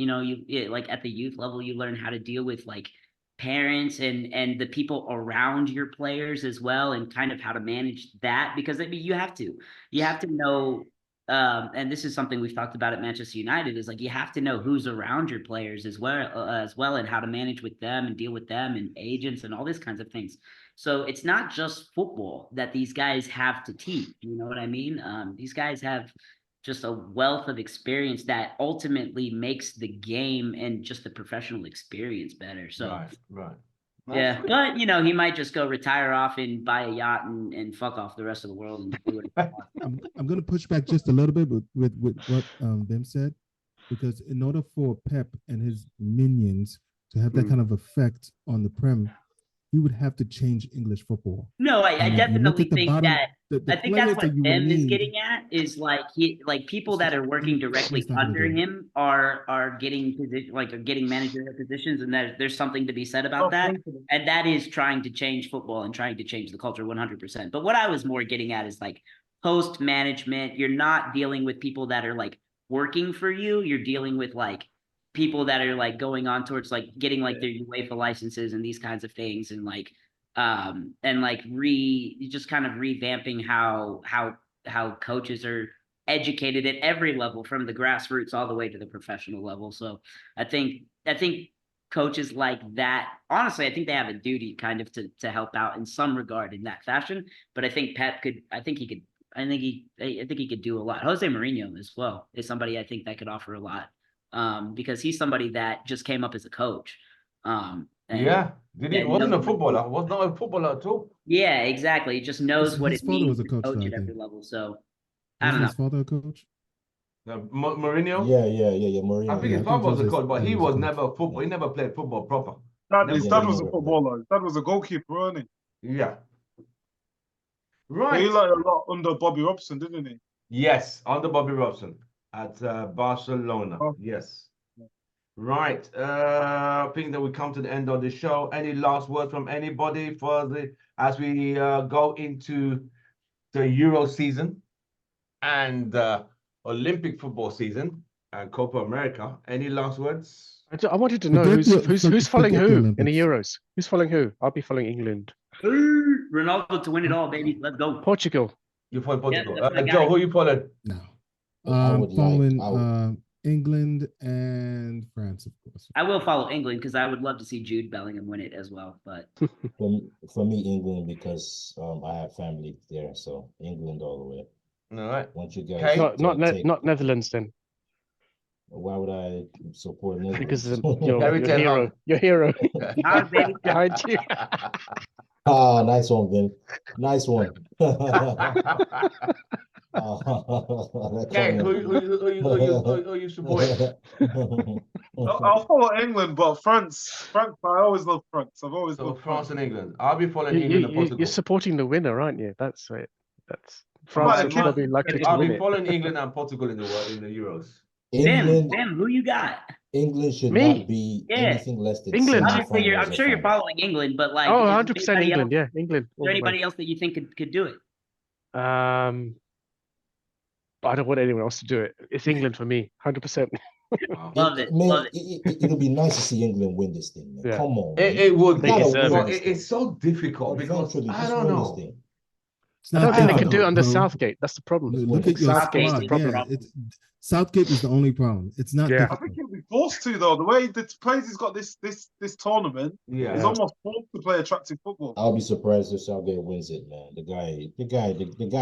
Like at the youth level, you learn how to deal with like parents and the people around your players as well, and kind of how to manage that, because I mean you have to know, and this is something we've talked about at Manchester United, is like you have to know who's around your players as well, and how to manage with them and deal with them and agents and all these kinds of things. So it's not just football that these guys have to teach, you know what I mean? These guys have just a wealth of experience that ultimately makes the game and just the professional experience better. So Right. Yeah, but you know, he might just go retire off and buy a yacht and fuck off the rest of the world and do it. I'm gonna push back just a little bit with what Bim said, because in order for Pep and his minions to have that kind of effect on the Prem, he would have to change English football. No, I And you look definitely at the think bottom- that. the I think that's players what that you would Tim is need- getting at is like people that are working he's directly not gonna under do it. him are getting are getting managerial positions, and there's something to be said about that. And that is trying to change football and trying to change the culture 100%. But what I was more getting at is like post management, you're not dealing with people that are like working for you. You're dealing with like people that are like going on towards like getting like their UEFA licenses and these kinds of things, and like just kind of revamping how coaches are educated at every level, from the grassroots all the way to the professional level. So I think coaches like that, honestly, I think they have a duty kind of to help out in some regard in that fashion. But I think Pep could, I think he could do a lot. Jose Mourinho as well is somebody I think that could offer a lot, because he's somebody that just came up as a coach. Yeah, he wasn't a knows- footballer. Was not a footballer at all. Yeah, exactly. He just knows what His it father means was a to coach, coach though, I at every think. level. So I Wasn't don't know. his father a coach? Mourinho. Yeah. Mourinho. I think Yeah, his I father think was a Jose's coach, but father he was a was coach. never a football. He never played football proper. His Never. dad was a Yeah. footballer. His dad was a goalkeeper, wasn't he? Yeah. But he Right. learned a lot under Bobby Robson, didn't he? Yes, under Bobby Robson at Barcelona. Oh. Yes. Right. I think that we come to the end of the show. Any last words from anybody as we go into the Euro season and Olympic football season and Copa America? Any last words? I wanted to know Forget who's following forget the who in the Olympics. Euros. Who's following who? I'll be following England. Ronaldo to win it all, baby. Let's go. Portugal. You follow Portugal. that's my Joe, guy. who you following? No. I would Following England and France, of course. I will follow England because I would love to see Jude Bellingham win it as well. But For me, England, because I have family there, so England all the way. All right. Once you guys Okay. Not Netherlands then, why would I support Netherlands? because Gary Ten Hag. your hero Hag, baby. behind you. Ah, nice one, Vin. Nice one. Okay, who you supporting? I'll follow England, but France, I always love France. I've always So loved France and England. I'll be following You, England and you, Portugal. you're supporting the winner, aren't you? That's it. That's might France have are probably likely to I'll win be it. following England and Portugal in the Euros. England, Bim, who you got? England should Me? not be Yeah. anything less than England. Obviously, I'm semifinals or sure you're finals. following England, but like, Oh, is 100% anybody England. else- Yeah, England. Is all there the way. anybody else that you think could do it? I don't want anyone else to do it. It's England for me, 100%. Wow. Love it. Man, Love it. it'll be nice to see England win this thing, man. Yeah. Come on, man. It would They be, deserve but it. it's so difficult because Eventually, I just don't win know. this thing. It's I not don't think they can difficult, do it under bro. Southgate. That's the problem. Look at your Southgate's squad. the problem. Yeah, Southgate is the only problem. It's not Yeah. I difficult. think he'll be forced to, though. The way the players he's got this tournament, he's Yeah. almost forced to play attractive football. I'll be surprised if Southgate wins it, man. The guy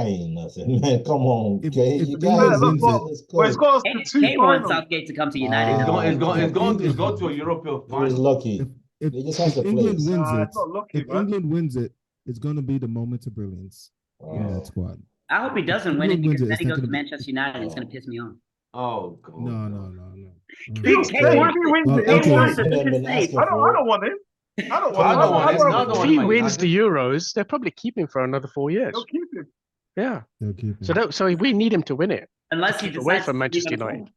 ain't nothing, man. Come on, If- okay? if You England guys, wins it- let's Well, it's go. got us to two Kane wants finals. Southgate to come to United. Ah, It's going England- to European He was final. lucky. If, They just have to play England it. wins it, It's not lucky, if man. England wins it, it's going to be the moment of brilliance in Oh. that squad. I hope he doesn't win it England wins because it, then it's he not goes to gonna be- Manchester United. It's going to piss me off. Oh God. No. He'll Kane stay. wants If he it. wins Well, it, okay. he'll wants stay. it. They've It's been safe. asking I don't for it. want him. I don't I want don't him. want I it. don't No, want no, If one he Man wins the United. Euros, they'll probably keep him for another 4 years. He'll keep him. Yeah. They'll keep So him. so we need him to win it. Unless he Keep away decides from to leave Manchester on his own.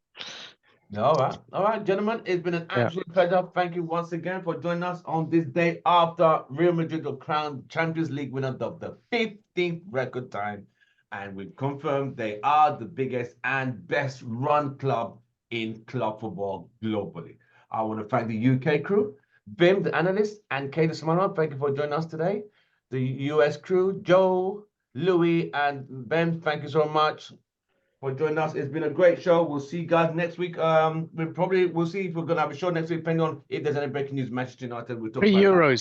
United. All right, gentlemen. It's been an Yeah. absolute pleasure. Thank you once again for joining us on this day after Real Madrid were crowned Champions League winner of the 15th record time, and we've confirmed they are the biggest and best run club in club football globally. I want to thank the UK crew, Bim, the analyst, and Kay the Samara. Thank you for joining us today. The US crew, Joe, Louis, and Ben. Thank you so much for joining us. It's been a great show. We'll see you guys next week. We'll see if we're gonna have a show next week, depending on if there's any breaking news. Manchester United. We'll talk about Pre-Euro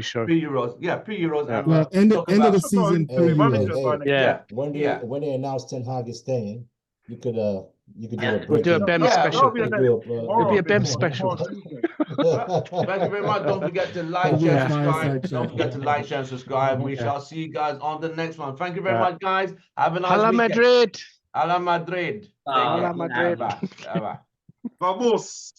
show. pre-Euros. Yeah, pre-Euros. Yeah. And, Well, end of talk the about- season Hey, preview. hey, hey. Yeah. When they Yeah. when they announced Ten Hag is staying, you could You could do Yeah. a We'll do a breaking. BEM Yeah, special. that'll be It'll be a BEM tomorrow special. Tuesday. Thank you very much. Don't forget to like, It'll be a share, fireside subscribe. Don't chat. forget to like, share, and subscribe. We Yeah. shall see you guys on the next one. Thank you very Right. much, guys. Have a nice Hala weekend. Madrid. Hala Madrid. Take Oh, care. Hala Madrid. Bye. Bye. Vamos.